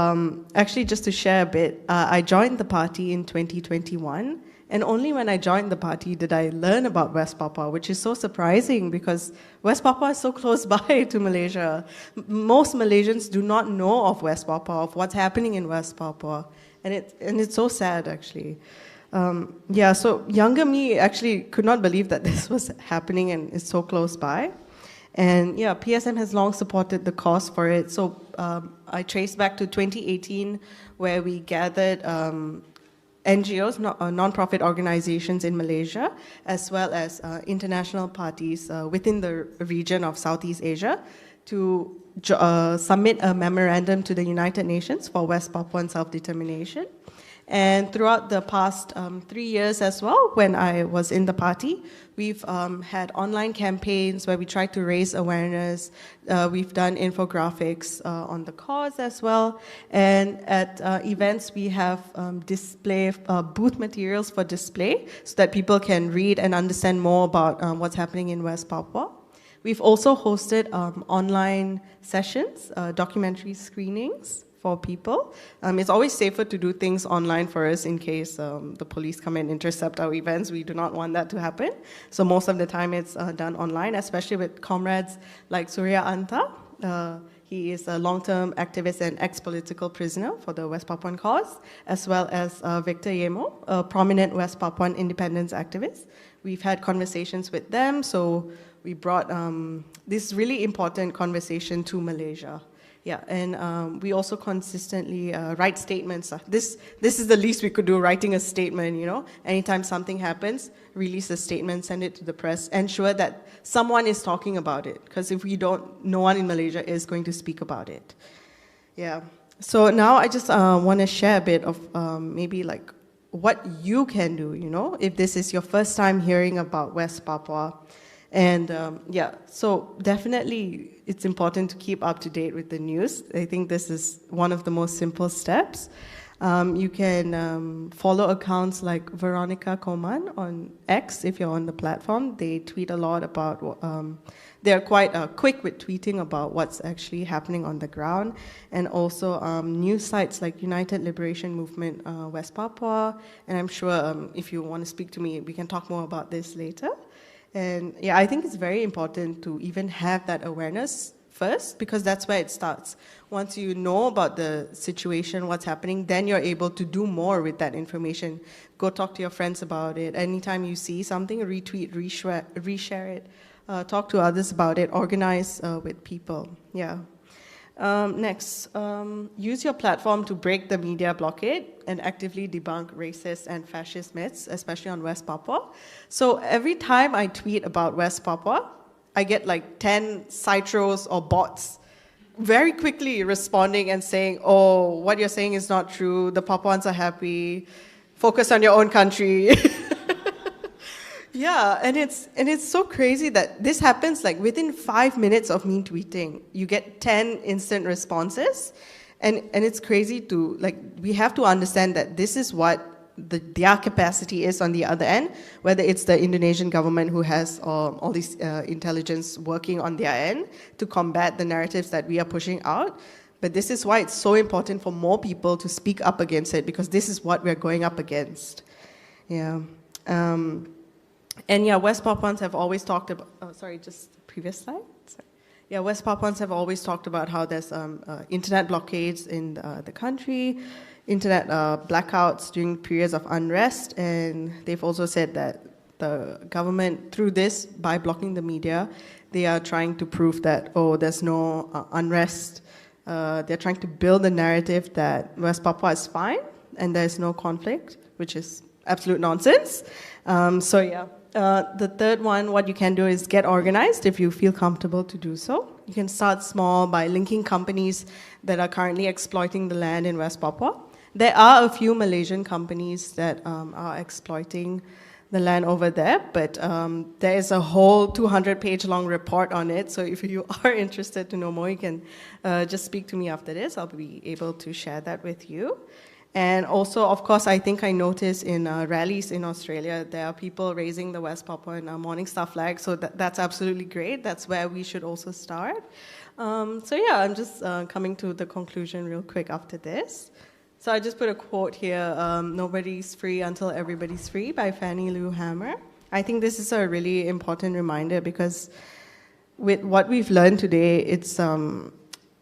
actually, just to share a bit, I joined the party in 2021. And only when I joined the party did I learn about West Papua, which is so surprising because West Papua is so close by to Malaysia. Most Malaysians do not know of West Papua, of what's happening in West Papua. And it's so sad, actually. So younger me actually could not believe that this was happening and it's so close by. And yeah, PSM has long supported the cause for it. So I traced back to 2018, where we gathered NGOs, non-profit organizations in Malaysia, as well as international parties within the region of Southeast Asia to submit a memorandum to the United Nations for West Papuan self-determination. And throughout the past 3 years as well, when I was in the party, we've had online campaigns where we tried to raise awareness. We've done infographics on the cause as well. And at events, we have booth materials for display so that people can read and understand more about what's happening in West Papua. We've also hosted online sessions, documentary screenings for people. It's always safer to do things online for us in case the police come and intercept our events. We do not want that to happen. So most of the time it's done online, especially with comrades like Surya Anta. He is a long-term activist and ex-political prisoner for the West Papuan cause, as well as Victor Yemo, a prominent West Papuan independence activist. We've had conversations with them, so we brought this really important conversation to Malaysia. Yeah, and we also consistently write statements. This is the least we could do, writing a statement, you know. Anytime something happens, release a statement, send it to the press, ensure that someone is talking about it. Because if we don't, no one in Malaysia is going to speak about it. Yeah, so now I just want to share a bit of maybe like what you can do, you know, if this is your first time hearing about West Papua. And so definitely it's important to keep up to date with the news. I think this is one of the most simple steps. You can follow accounts like Veronica Koman on X if you're on the platform. They tweet a lot about, they're quite quick with tweeting about what's actually happening on the ground. And also news sites like United Liberation Movement West Papua. And I'm sure if you want to speak to me, we can talk more about this later. And yeah, I think it's very important to even have that awareness first, because that's where it starts. Once you know about the situation, what's happening, then you're able to do more with that information. Go talk to your friends about it. Anytime you see something, retweet, reshare it, talk to others about it, organize with people. Yeah. Next, use your platform to break the media blockade and actively debunk racist and fascist myths, especially on West Papua. So every time I tweet about West Papua, I get like 10 citros or bots very quickly responding and saying, oh, what you're saying is not true, the Papuans are happy, focus on your own country. Yeah, and it's so crazy that this happens like within 5 minutes of me tweeting. You get 10 instant responses, and it's crazy to, like, we have to understand that this is what their capacity is on the other end, whether it's the Indonesian government who has all this intelligence working on their end to combat the narratives that we are pushing out. But this is why it's so important for more people to speak up against it, because this is what we're going up against. Yeah. And yeah, West Papuans have always talked about, oh, sorry, just the previous slide. Sorry. Yeah, West Papuans have always talked about how there's internet blockades in the country, internet blackouts during periods of unrest, and they've also said that the government, through this, by blocking the media, they are trying to prove that, oh, there's no unrest. They're trying to build a narrative that West Papua is fine and there's no conflict, which is absolute nonsense. So yeah. The third one, what you can do is get organized if you feel comfortable to do so. You can start small by linking companies that are currently exploiting the land in West Papua. There are a few Malaysian companies that are exploiting the land over there, but there is a whole 200-page long report on it. So if you are interested to know more, you can just speak to me after this. I'll be able to share that with you. And also, of course, I think I noticed in rallies in Australia, there are people raising the West Papuan Morning Star flag, so that's absolutely great. That's where we should also start. So yeah, I'm just coming to the conclusion real quick after this. So I just put a quote here, "Nobody's free until everybody's free" by Fannie Lou Hamer. I think this is a really important reminder because with what we've learned today, it's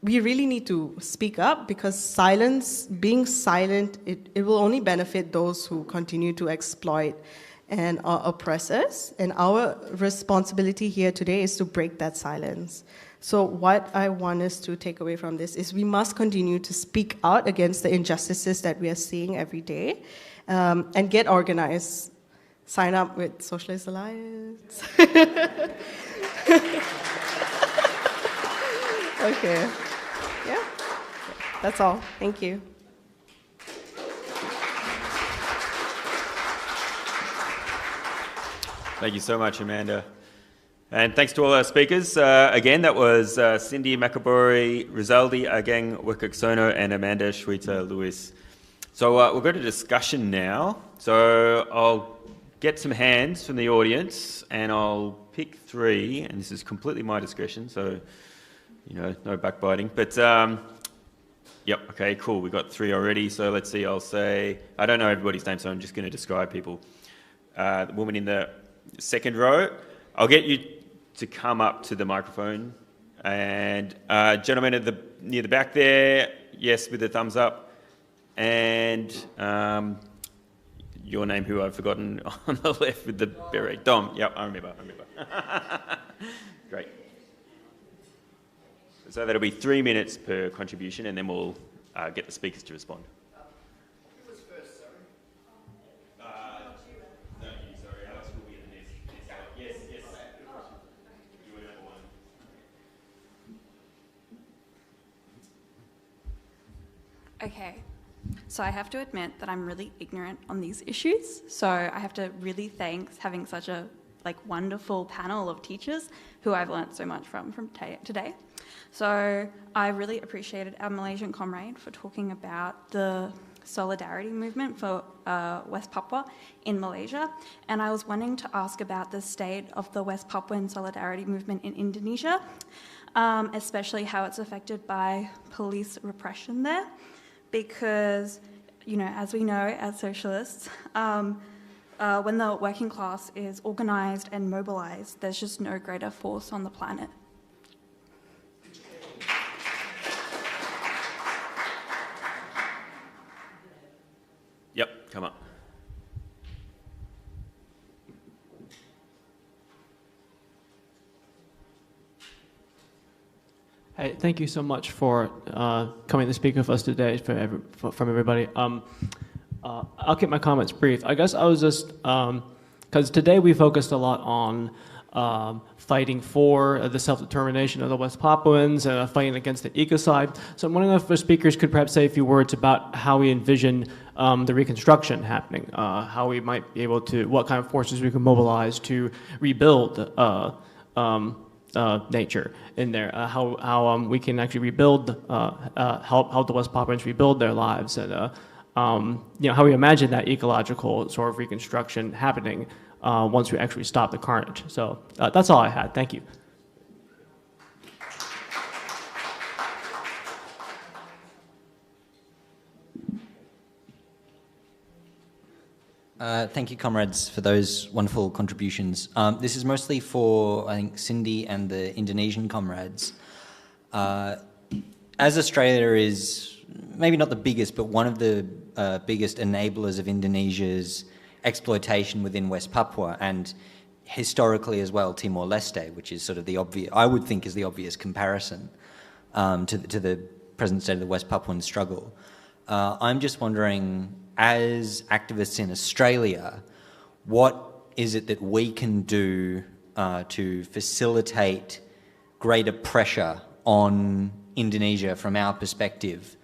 we really need to speak up because silence, being silent, it will only benefit those who continue to exploit and oppress us. And our responsibility here today is to break that silence. So what I want us to take away from this is we must continue to speak out against the injustices that we are seeing every day and get organized. Sign up with Socialist Alliance. Okay. Yeah, that's all. Thank you. Thank you so much, Amanda. And thanks to all our speakers. Again, that was Cindy Makabori, Rizaldi Agang Wekaksono, and Amanda Shweta Lewis. So we'll go to discussion now. So I'll get some hands from the audience, and I'll pick three, and this is completely my discretion, so no backbiting. But yep, okay, cool. We've got three already. So let's see. I'll say I don't know everybody's name, so I'm just going to describe people. The woman in the second row. I'll get you to come up to the microphone, and gentleman near the back there. Yes, with the thumbs up, and your name, who I've forgotten, on the left with the beret. Dom. Yep, I remember. Great. So that'll be 3 minutes per contribution, and then we'll get the speakers to respond. Who was first, sorry? No, you, sorry. Alex will be in the next slide. Yes. You were number one. Okay, so I have to admit that I'm really ignorant on these issues. So I have to really thank having such a wonderful panel of teachers who I've learnt so much from today. So I really appreciated our Malaysian comrade for talking about the solidarity movement for West Papua in Malaysia. And I was wanting to ask about the state of the West Papuan solidarity movement in Indonesia, especially how it's affected by police repression there. Because, as we know as socialists, when the working class is organised and mobilised, there's just no greater force on the planet. Yep, come up. Hey, thank you so much for coming to speak with us today from everybody. I'll keep my comments brief. I guess I was just, because today we focused a lot on fighting for the self-determination of the West Papuans and fighting against the ecocide. So I'm wondering if the speakers could perhaps say a few words about how we envision the reconstruction happening, how we might be able to, what kind of forces we can mobilize to rebuild nature in there, how we can actually rebuild, help the West Papuans rebuild their lives, and how we imagine that ecological sort of reconstruction happening once we actually stop the carnage. So that's all I had. Thank you. Thank you, comrades, for those wonderful contributions. This is mostly for, I think, Cindy and the Indonesian comrades. As Australia is maybe not the biggest, but one of the biggest enablers of Indonesia's exploitation within West Papua, and historically as well Timor-Leste, which is sort of the obvious, I would think is the obvious comparison to the present state of the West Papuan struggle. I'm just wondering, as activists in Australia, what is it that we can do to facilitate greater pressure on Indonesia from our perspective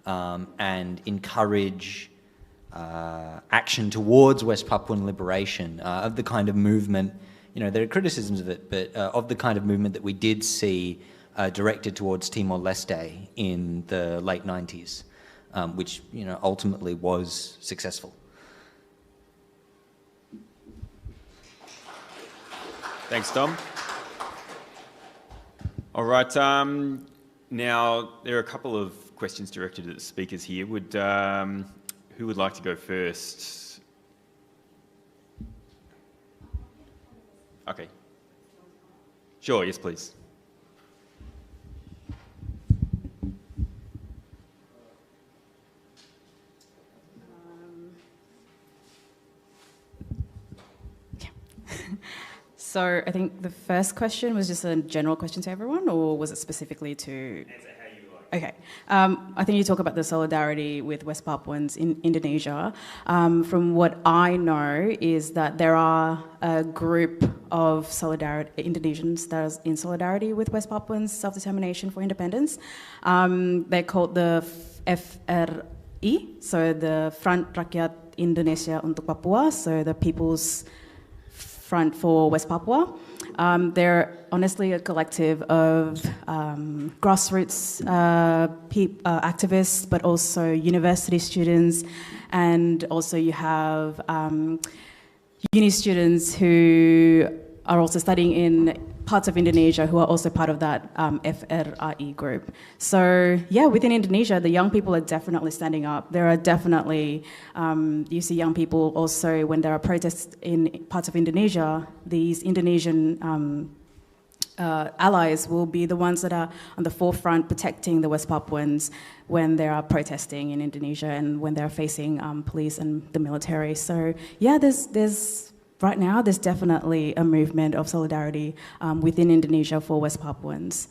and encourage action towards West Papuan liberation of the kind of movement, you know, there are criticisms of it, but of the kind of movement that we did see directed towards Timor-Leste in the late 90s, which, you know, ultimately was successful. Thanks, Tom. All right, now there are a couple of questions directed at the speakers here. Who would like to go first? Okay. Sure, yes, please. So I think the first question was just a general question to everyone, or was it specifically to... Answer how you like. Okay. I think you talk about the solidarity with West Papuans in Indonesia. From what I know is that there are a group of Indonesians that are in solidarity with West Papuans' self-determination for independence. They're called the FRI, so the Front Rakyat Indonesia untuk Papua, so the People's Front for West Papua. They're honestly a collective of grassroots activists, but also university students, and also you have uni students who are also studying in parts of Indonesia who are also part of that FRI group. So yeah, within Indonesia, the young people are definitely standing up. There are definitely, you see young people also when there are protests in parts of Indonesia, these Indonesian allies will be the ones that are on the forefront protecting the West Papuans when they are protesting in Indonesia and when they're facing police and the military. So yeah, right now, there's definitely a movement of solidarity within Indonesia for West Papuans.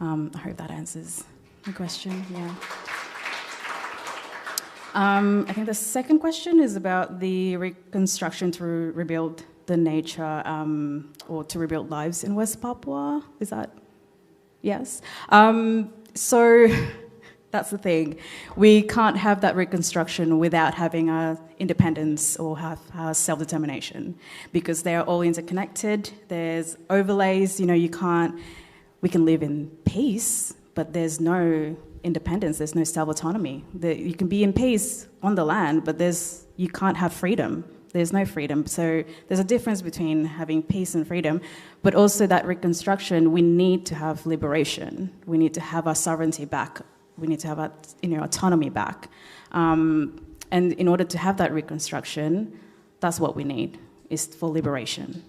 I hope that answers the question, yeah. I think the second question is about the reconstruction to rebuild the nature or to rebuild lives in West Papua. Is that? Yes. So that's the thing. We can't have that reconstruction without having our independence or have our self-determination because they're all interconnected. There's overlays, you know, we can live in peace, but there's no independence, there's no self-autonomy. You can be in peace on the land, but you can't have freedom. There's no freedom. So there's a difference between having peace and freedom, but also that reconstruction, we need to have liberation. We need to have our sovereignty back. We need to have our autonomy back. And in order to have that reconstruction, that's what we need, is for liberation,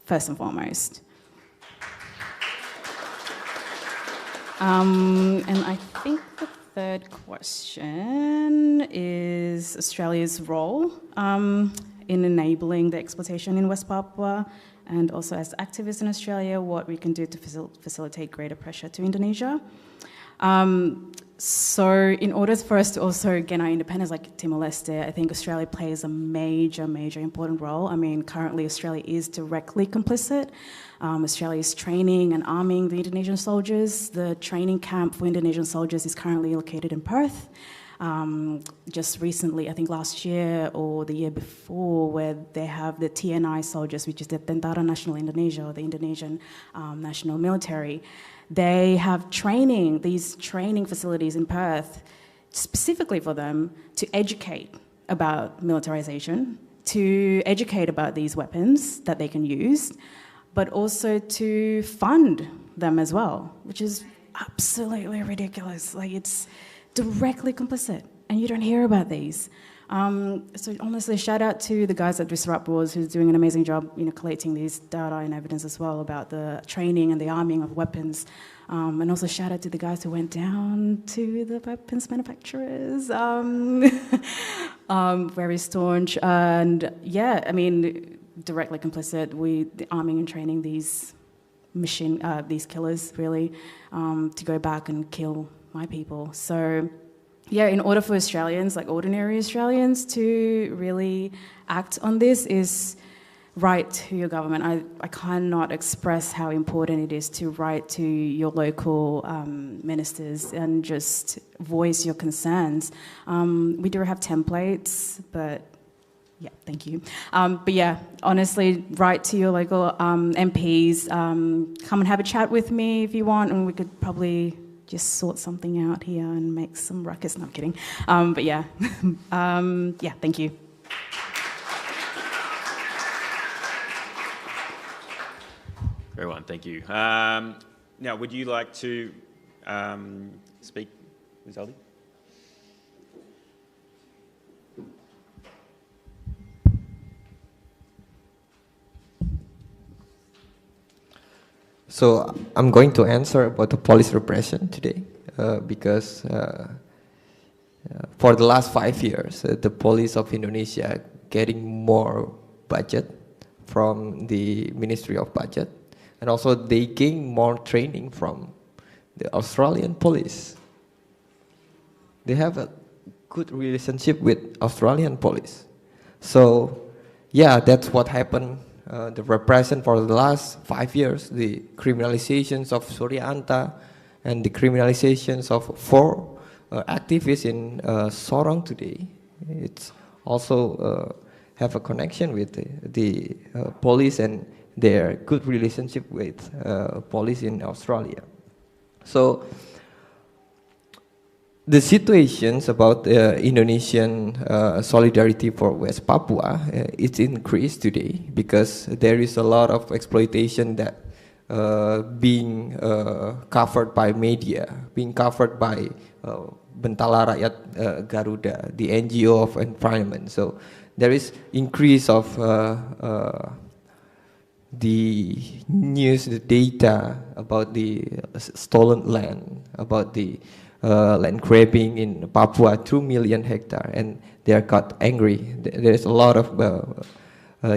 first and foremost. And I think the third question is Australia's role in enabling the exploitation in West Papua, and also as activists in Australia, what we can do to facilitate greater pressure to Indonesia. So in order for us to also gain our independence like Timor-Leste, I think Australia plays a major important role. I mean, currently Australia is directly complicit. Australia is training and arming the Indonesian soldiers. The training camp for Indonesian soldiers is currently located in Perth. Just recently, I think last year or the year before, where they have the TNI soldiers, which is the Tentara Nasional Indonesia, or the Indonesian National Military. They have these training facilities in Perth specifically for them to educate about militarization, to educate about these weapons that they can use, but also to fund them as well, which is absolutely ridiculous. Like, it's directly complicit, and you don't hear about these. So honestly, shout out to the guys at Disorot who's doing an amazing job, collecting these data and evidence as well about the training and the arming of weapons. And also shout out to the guys who went down to the weapons manufacturers. Very staunch. And yeah, I mean, directly complicit with the arming and training these killers, really, to go back and kill my people. So yeah, in order for Australians, like ordinary Australians, to really act on this is write to your government. I cannot express how important it is to write to your local ministers and just voice your concerns. We do have templates, but yeah, thank you. But yeah, honestly, write to your local MPs. Come and have a chat with me if you want, and we could probably just sort something out here and make some ruckus. No, I'm kidding. But yeah, yeah, thank you. Very well, thank you. Now, would you like to speak, Ms. Aldi? So I'm going to answer about the police repression today because for the last 5 years, the police of Indonesia getting more budget from the Ministry of Budget, and also they gain more training from the Australian police. They have a good relationship with Australian police. So yeah, that's what happened. The repression for the last 5 years, the criminalizations of Surya Anta and the criminalizations of 4 activists in Sorong today, it's also have a connection with the police and their good relationship with police in Australia. So the situations about Indonesian solidarity for West Papua, it's increased today because there is a lot of exploitation that being covered by media, being covered by Bentala Rakyat Garuda, the NGO of environment. So there is increase of the news, the data about the stolen land, about the land grabbing in Papua, 2 million hectares, and they got angry. There's a lot of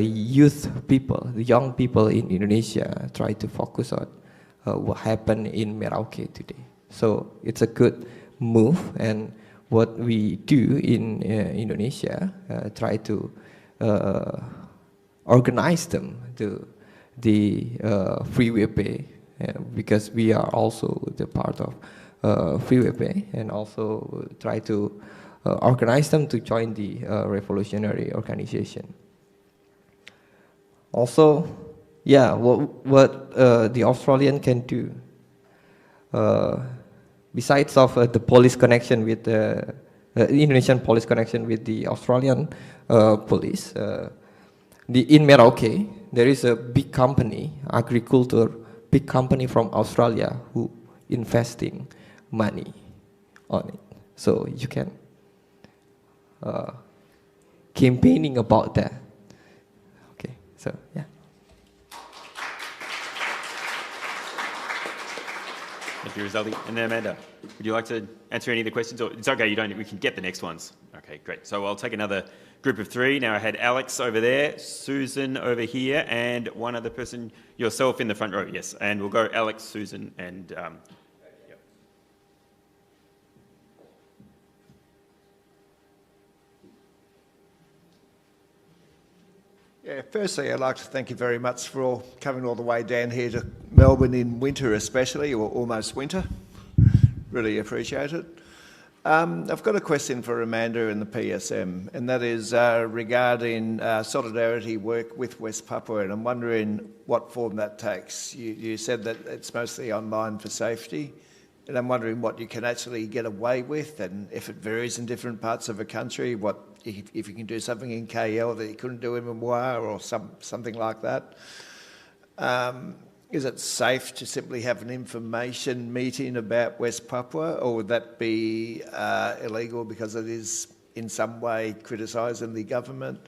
youth people, the young people in Indonesia try to focus on what happened in Merauke today. So it's a good move, and what we do in Indonesia, try to organize them to the free-WP, because we are also the part of free-WP, and also try to organize them to join the revolutionary organization. Also, yeah, what the Australian can do, besides of the police connection with the Indonesian police connection with the Australian police, in Merauke, there is a big company, agriculture, big company from Australia who investing money on it. So you can campaigning about that. Okay, so yeah. Thank you, Rizaldi. And then Amanda, would you like to answer any of the questions? Or it's okay, you don't. We can get the next ones. Okay, great. So I'll take another group of 3. Now I had Alex over there, Susan over here, and one other person, yourself in the front row. Yes, and we'll go Alex, Susan, and Yeah, firstly, I'd like to thank you very much for coming all the way down here to Melbourne in winter especially, or almost winter. Really appreciate it. I've got a question for Amanda and the PSM, and that is regarding solidarity work with West Papua, and I'm wondering what form that takes. You said that it's mostly online for safety, and I'm wondering what you can actually get away with, and if it varies in different parts of a country, if you can do something in KL that you couldn't do in Memoir or something like that. Is it safe to simply have an information meeting about West Papua, or would that be illegal because it is in some way criticising the government?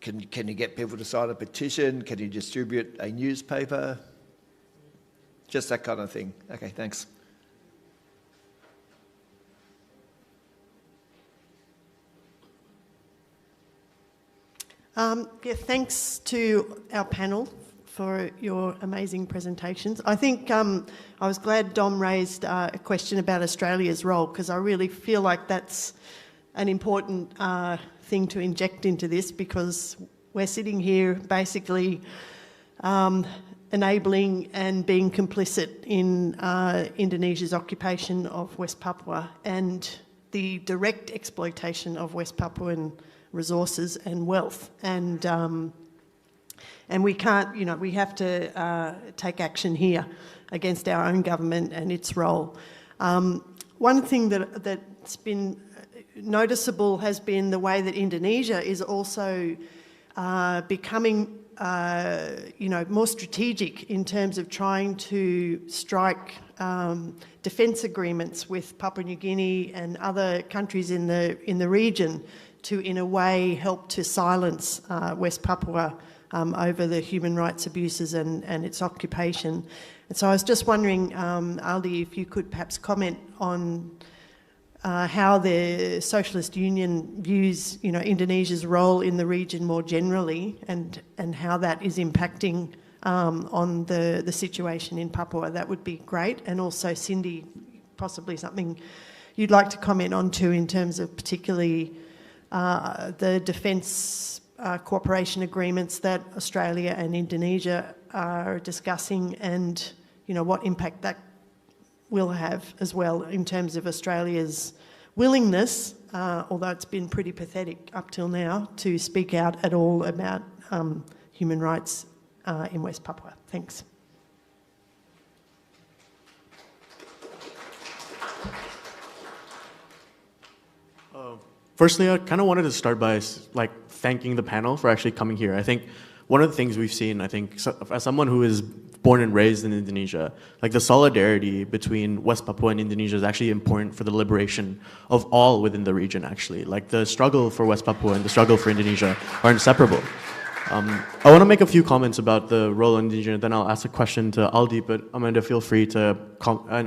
Can you get people to sign a petition? Can you distribute a newspaper? Just that kind of thing. Okay, thanks. Yeah, thanks to our panel for your amazing presentations. I think I was glad Dom raised a question about Australia's role, because I really feel like that's an important thing to inject into this, because we're sitting here basically enabling and being complicit in Indonesia's occupation of West Papua and the direct exploitation of West Papuan resources and wealth. And we can't, you know, we have to take action here against our own government and its role. One thing that's been noticeable has been the way that Indonesia is also becoming, you know, more strategic in terms of trying to strike defence agreements with Papua New Guinea and other countries in the region to, in a way, help to silence West Papua over the human rights abuses and its occupation. And so I was just wondering, Aldi, if you could perhaps comment on how the Socialist Union views, you know, Indonesia's role in the region more generally, and how that is impacting on the situation in Papua. That would be great. And also, Cindy, possibly something you'd like to comment on too, in terms of particularly the defence cooperation agreements that Australia and Indonesia are discussing, and, you know, what impact that will have as well in terms of Australia's willingness, although it's been pretty pathetic up till now, to speak out at all about human rights in West Papua. Thanks. Firstly, I kind of wanted to start by thanking the panel for actually coming here. I think one of the things we've seen, I think, as someone who is born and raised in Indonesia, like the solidarity between West Papua and Indonesia is actually important for the liberation of all within the region, actually. Like the struggle for West Papua and the struggle for Indonesia are inseparable. I want to make a few comments about the role of Indonesia, then I'll ask a question to Aldi, but Amanda, feel free to,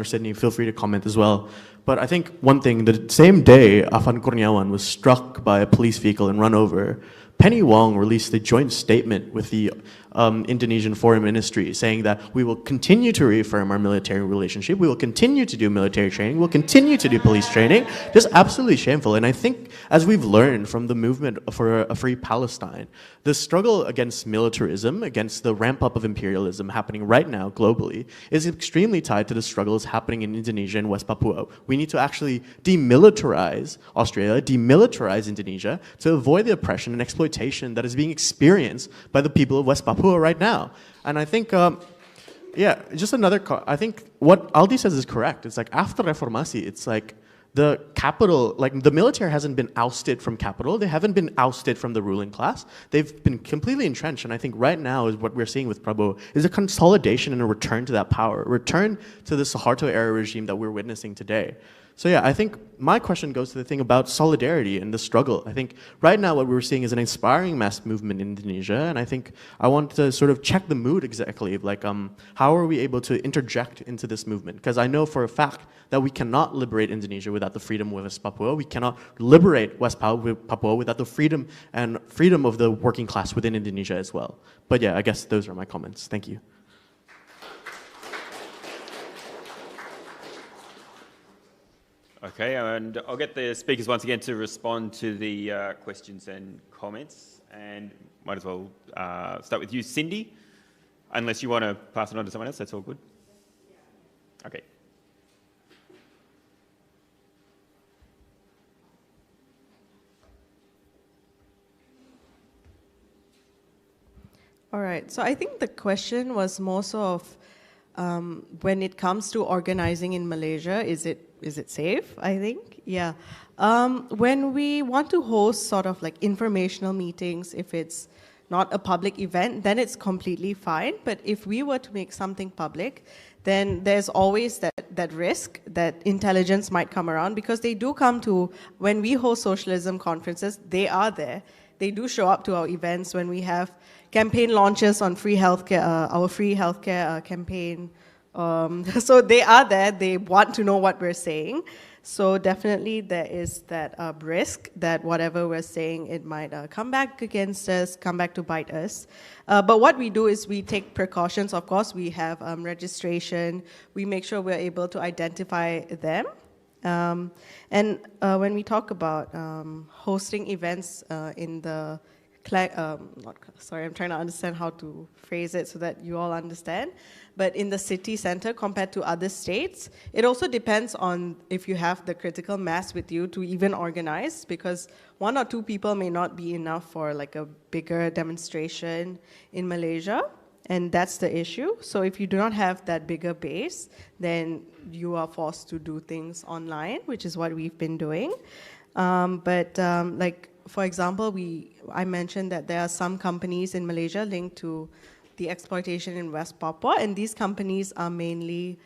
Sydney, feel free to comment as well. But I think one thing, the same day Afan Kurniawan was struck by a police vehicle and run over, Penny Wong released a joint statement with the Indonesian Foreign Ministry saying that we will continue to reaffirm our military relationship, we will continue to do military training, we'll continue to do police training. Just absolutely shameful. And I think, as we've learned from the movement for a free Palestine, the struggle against militarism, against the ramp up of imperialism happening right now globally, is extremely tied to the struggles happening in Indonesia and West Papua. We need to actually demilitarize Australia, demilitarize Indonesia, to avoid the oppression and exploitation that is being experienced by the people of West Papua right now. And I think, yeah, just another, I think what Aldi says is correct. It's like after Reformasi, it's like the capital, like the military hasn't been ousted from capital. They haven't been ousted from the ruling class. They've been completely entrenched. And I think right now is what we're seeing with Prabowo is a consolidation and a return to that power, a return to the Suharto era regime that we're witnessing today. So yeah, I think my question goes to the thing about solidarity and the struggle. I think right now what we're seeing is an inspiring mass movement in Indonesia, and I think I want to sort of check the mood exactly, like how are we able to interject into this movement? Because I know for a fact that we cannot liberate Indonesia without the freedom of West Papua. We cannot liberate West Papua without the freedom of the working class within Indonesia as well. But yeah, I guess those are my comments. Thank you. Okay, and I'll get the speakers once again to respond to the questions and comments, and might as well start with you, Cindy, unless you want to pass it on to someone else, that's all good. Okay. All right, so I think the question was more so of when it comes to organizing in Malaysia, is it safe, I think? Yeah. When we want to host sort of like informational meetings, if it's not a public event, then it's completely fine. But if we were to make something public, then there's always that risk that intelligence might come around, because they do come to, when we host socialism conferences, they are there. They do show up to our events when we have campaign launches on free healthcare, our free healthcare campaign. So they are there, they want to know what we're saying. So definitely there is that risk that whatever we're saying, it might come back against us, come back to bite us. But what we do is we take precautions. Of course, we have registration. We make sure we're able to identify them. And when we talk about hosting events in the, I'm trying to understand how to phrase it so that you all understand. But in the city center compared to other states, it also depends on if you have the critical mass with you to even organize, because 1 or 2 people may not be enough for like a bigger demonstration in Malaysia, and that's the issue. So if you do not have that bigger base, then you are forced to do things online, which is what we've been doing. Like, for example, I mentioned that there are some companies in Malaysia linked to the exploitation in West Papua, and these companies are mainly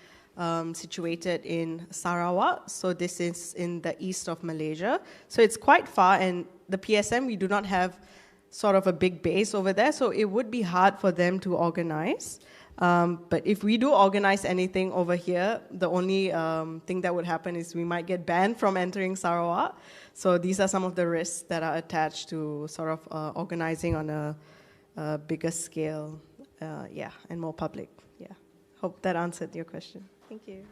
situated in Sarawak, so this is in the east of Malaysia. So it's quite far, and the PSM, we do not have sort of a big base over there, so it would be hard for them to organize. But if we do organize anything over here, the only thing that would happen is we might get banned from entering Sarawak. So these are some of the risks that are attached to sort of organizing on a bigger scale, and more public. Yeah, hope that answered your question. Thank you.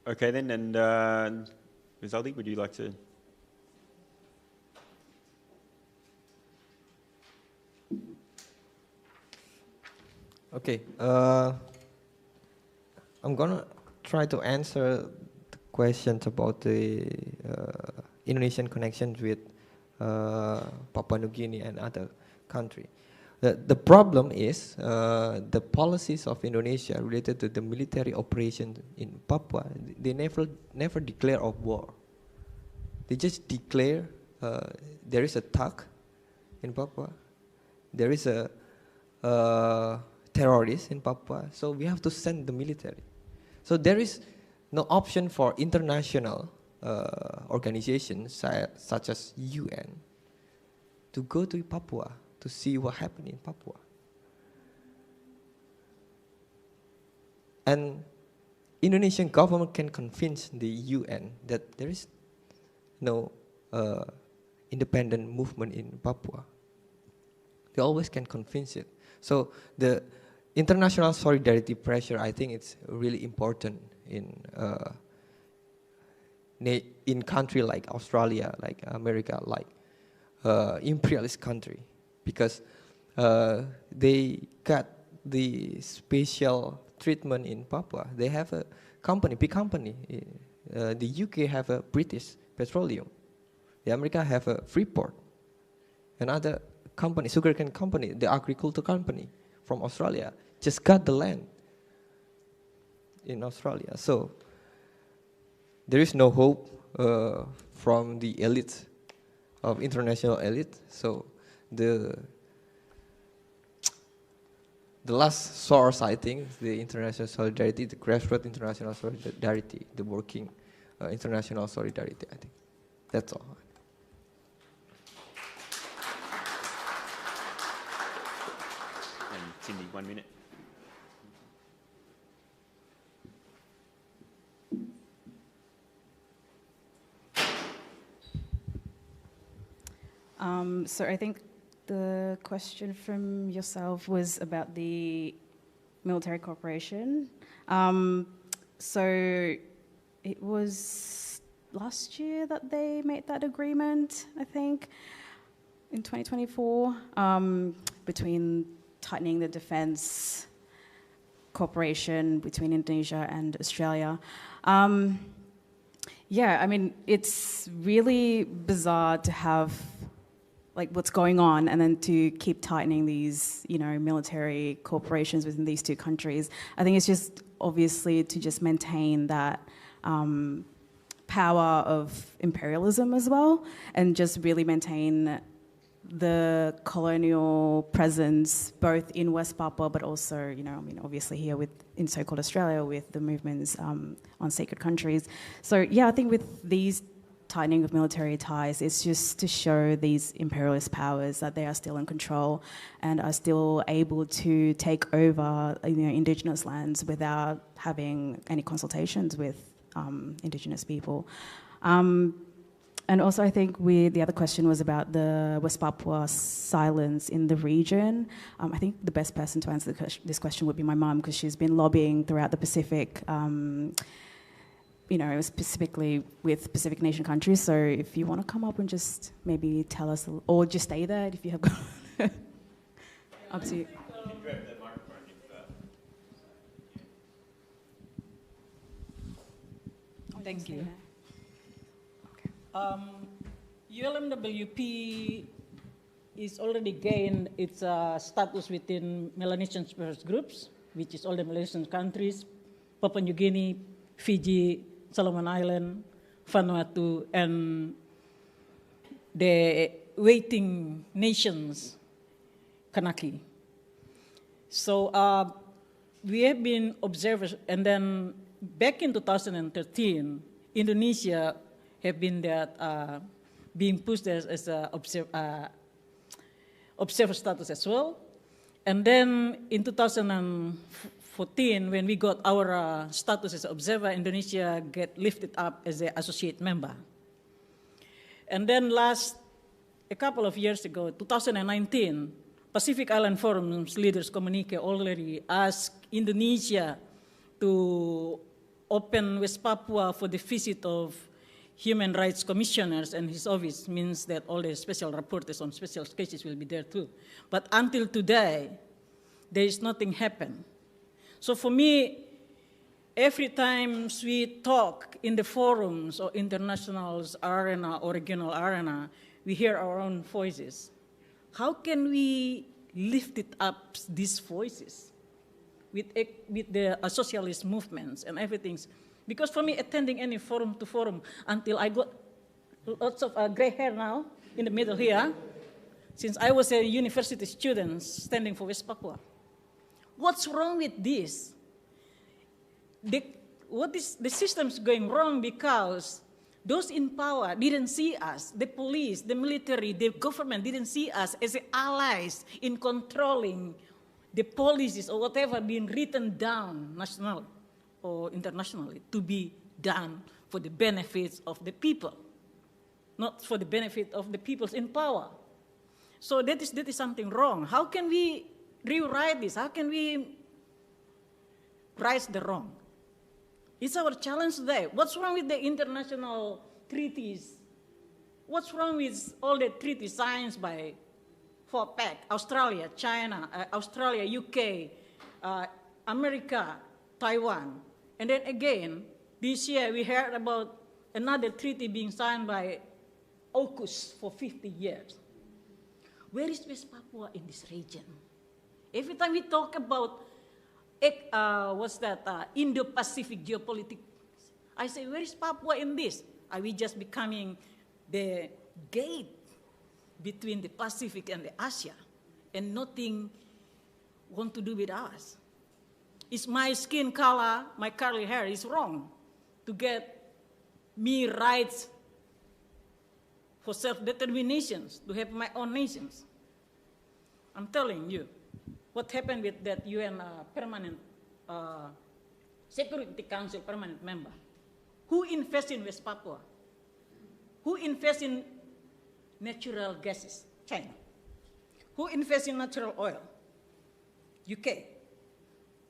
Okay then, and Ms. Aldi, would you like to? Okay, I'm gonna try to answer the questions about the Indonesian connections with Papua New Guinea and other countries. The problem is the policies of Indonesia related to the military operations in Papua. They never declare of war. They just declare there is a TAC in Papua. There is a terrorist in Papua. So we have to send the military. So there is no option for international organizations such as UN to go to Papua to see what happened in Papua. And Indonesian government can convince the UN that there is no independent movement in Papua. They always can convince it. So the international solidarity pressure, I think it's really important in country like Australia, like America, like imperialist country, because they got the special treatment in Papua. They have a company, big company. The UK have a British Petroleum. The America have a Freeport. Another company, sugarcane company, the agriculture company from Australia just got the land in Australia. So there is no hope from the elite of international elite. So the last source, I think, the international solidarity, the grassroots international solidarity, the working international solidarity, I think. That's all. And Cindy, 1 minute. So I think the question from yourself was about the military cooperation. So it was last year that they made that agreement, I think, in 2024, between tightening the defense cooperation between Indonesia and Australia. Yeah, I mean, it's really bizarre to have like what's going on and then to keep tightening these, military corporations within these two countries. I think it's just obviously to just maintain that power of imperialism as well, and just really maintain the colonial presence both in West Papua, but also, you know, I mean, obviously here in so-called Australia with the movements on sacred countries. So yeah, I think with these tightening of military ties, it's just to show these imperialist powers that they are still in control and are still able to take over, you know, indigenous lands without having any consultations with indigenous people. And also, I think the other question was about the West Papua silence in the region. I think the best person to answer this question would be my mum, because she's been lobbying throughout the Pacific, you know, specifically with Pacific nation countries. So if you want to come up and just maybe tell us, or just stay there if you have got up to you. Thank you. ULMWP is already gained its status within Melanesian Specialist Groups, which is all the Melanesian countries, Papua New Guinea, Fiji, Solomon Island, Vanuatu, and the waiting nations, Kanaki. So we have been observers, and then back in 2013, Indonesia have been that being pushed as a observer status as well. And then in 2014, when we got our status as observer, Indonesia get lifted up as an associate member. And then a couple of years ago, 2019, Pacific Island Forum's leaders communique already asked Indonesia to open West Papua for the visit of Human Rights Commissioners, and his office means that all the special rapporteurs on special cases will be there too. But until today, there is nothing happened. So for me, every time we talk in the forums or international arena or regional arena, we hear our own voices. How can we lift it up, these voices, with the socialist movements and everything? Because for me, attending any forum to forum, until I got lots of gray hair now in the middle here, since I was a university student standing for West Papua. What's wrong with this? The system's going wrong because those in power didn't see us, the police, the military, the government didn't see us as allies in controlling the policies or whatever being written down national or internationally to be done for the benefits of the people, not for the benefit of the peoples in power. So that is something wrong. How can we rewrite this? How can we right the wrong? It's our challenge today. What's wrong with the international treaties? What's wrong with all the treaties signed by fakfak, Australia, China, Australia, UK, America, Taiwan? And then again, this year we heard about another treaty being signed by AUKUS for 50 years. Where is West Papua in this region? Every time we talk about Indo-Pacific geopolitics, I say, where is Papua in this? Are we just becoming the gate between the Pacific and the Asia, and nothing want to do with us? Is my skin color, my curly hair is wrong to get me rights for self-determination, to have my own nations? I'm telling you, what happened with that UN permanent Security Council permanent member? Who invests in West Papua? Who invests in natural gases? China. Who invests in natural oil? UK.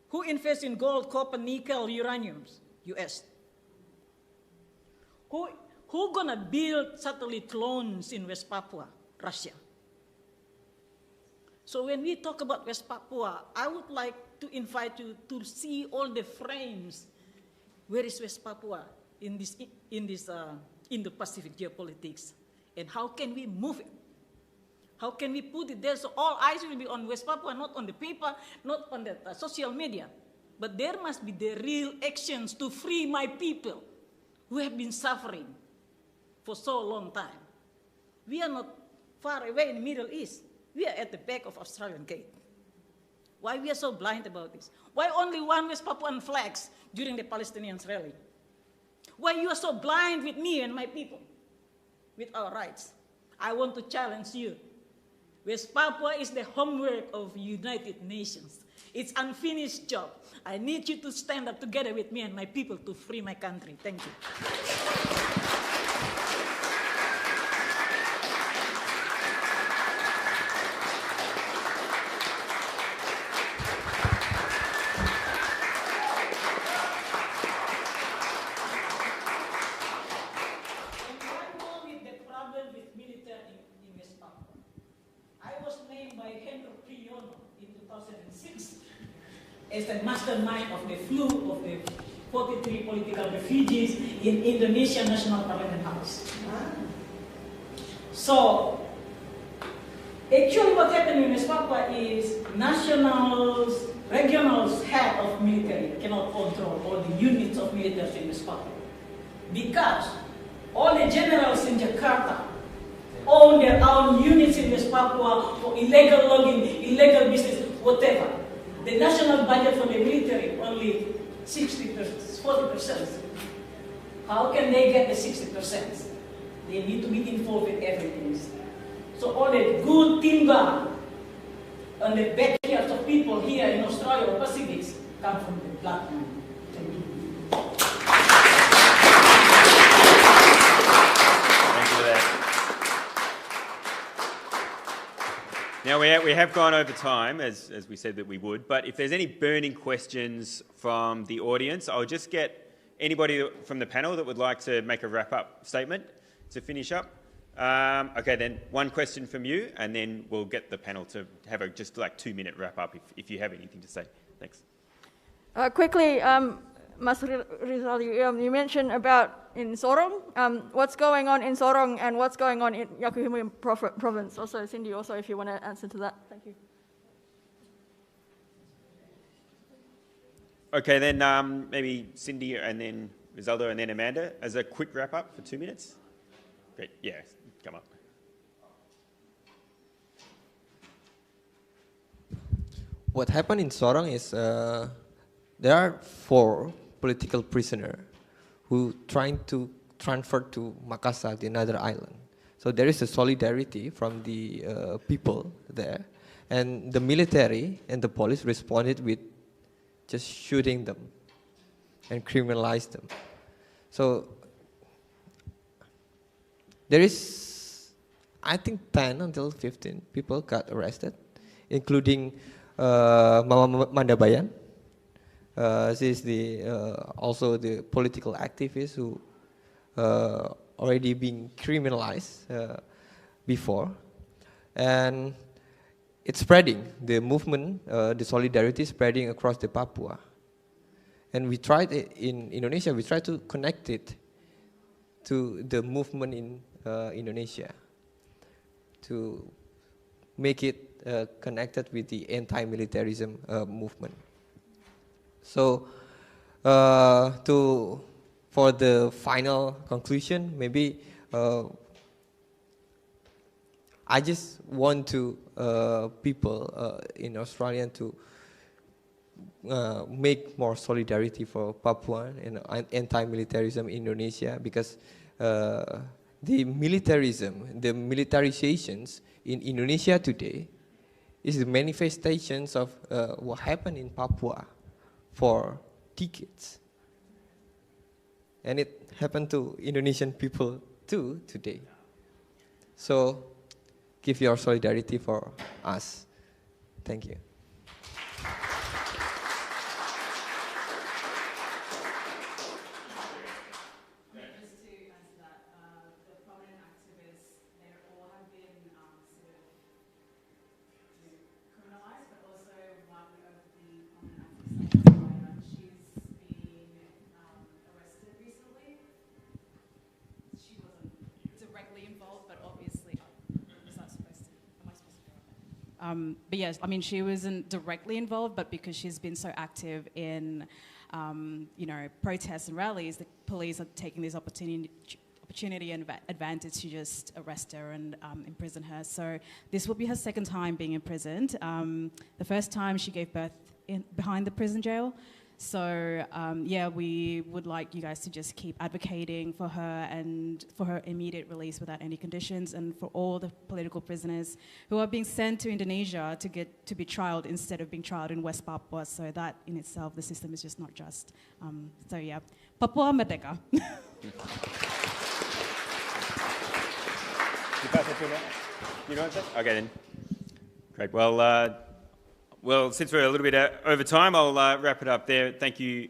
Who invests in gold, copper, nickel, uraniums? US. Who gonna build satellite clones in West Papua? Russia. So when we talk about West Papua, I would like to invite you to see all the frames. Where is West Papua in this Indo-Pacific geopolitics? And how can we move it? How can we put it there so all eyes will be on West Papua, not on the paper, not on the social media? But there must be the real actions to free my people who have been suffering for so long time. We are not far away in the Middle East. We are at the back of Australian gate. Why we are so blind about this? Why only one West Papuan flags during the Palestinians rally? Why you are so blind with me and my people, with our rights? I want to challenge you. West Papua is the homework of United Nations. It's unfinished job. I need you to stand up together with me and my people to free my country. Thank you. As the mastermind of the flu of the 43 political refugees in Indonesia National Parliament House. So, actually what happened in West Papua is nationals, regionals, head of military cannot control all the units of military in West Papua. Because all the generals in Jakarta own their own units in West Papua for illegal logging, illegal business, whatever. The national budget for the military only 40%. How can they get the 60%? They need to be involved in everything. So all the good timber on the backyards of people here in Australia or Pacific come from the black man. Thank you. Thank you for that. Now, we have gone over time, as we said that we would, but if there's any burning questions from the audience, I'll just get anybody from the panel that would like to make a wrap-up statement to finish up. Okay, then one question from you, and then we'll get the panel to have a just like 2-minute wrap-up if you have anything to say. Thanks. Quickly, Mas Rizal, you mentioned about in Sorong, what's going on in Sorong and what's going on in Yakuhima province. Also, Cindy, also if you want to answer to that. Thank you. Okay, then maybe Cindy and then Rizaldo and then Amanda as a quick wrap-up for 2 minutes. Great, yeah, come up. What happened in Sorong is there are 4 political prisoners who trying to transfer to Makassar, the another island. So there is a solidarity from the people there, and the military and the police responded with just shooting them and criminalize them. So there is, I think 10 until 15 people got arrested, including Mama Mandabayan. She is also the political activist who already been criminalized before, and it's spreading. The movement, the solidarity is spreading across the Papua, and we tried it in Indonesia. We tried to connect it to the movement in Indonesia to make it connected with the anti-militarism movement. So, for the final conclusion, maybe I just want to people in Australia to make more solidarity for Papua and anti-militarism in Indonesia, because the militarism, the militarizations in Indonesia today is the manifestations of what happened in Papua for decades. And it happened to Indonesian people too today. So give your solidarity for us. Thank you. But yes, I mean, she wasn't directly involved, but because she's been so active in protests and rallies, the police are taking this opportunity and advantage to just arrest her and imprison her. So this will be her second time being imprisoned. The first time she gave birth behind the prison jail. So we would like you guys to just keep advocating for her and for her immediate release without any conditions, and for all the political prisoners who are being sent to Indonesia to be trialed instead of being trialed in West Papua. So that in itself, the system is just not just. Papua Merdeka. You know what? Okay then. Great. Well, since we're a little bit over time, I'll wrap it up there. Thank you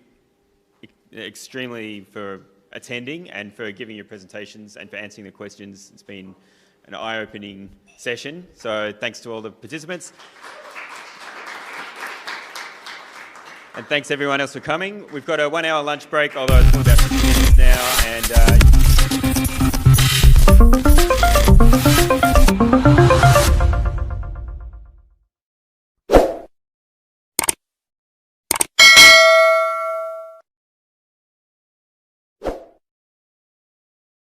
extremely for attending and for giving your presentations and for answering the questions. It's been an eye-opening session. So thanks to all the participants. And thanks everyone else for coming. We've got a 1 hour lunch break, although it's all about 50 minutes now. And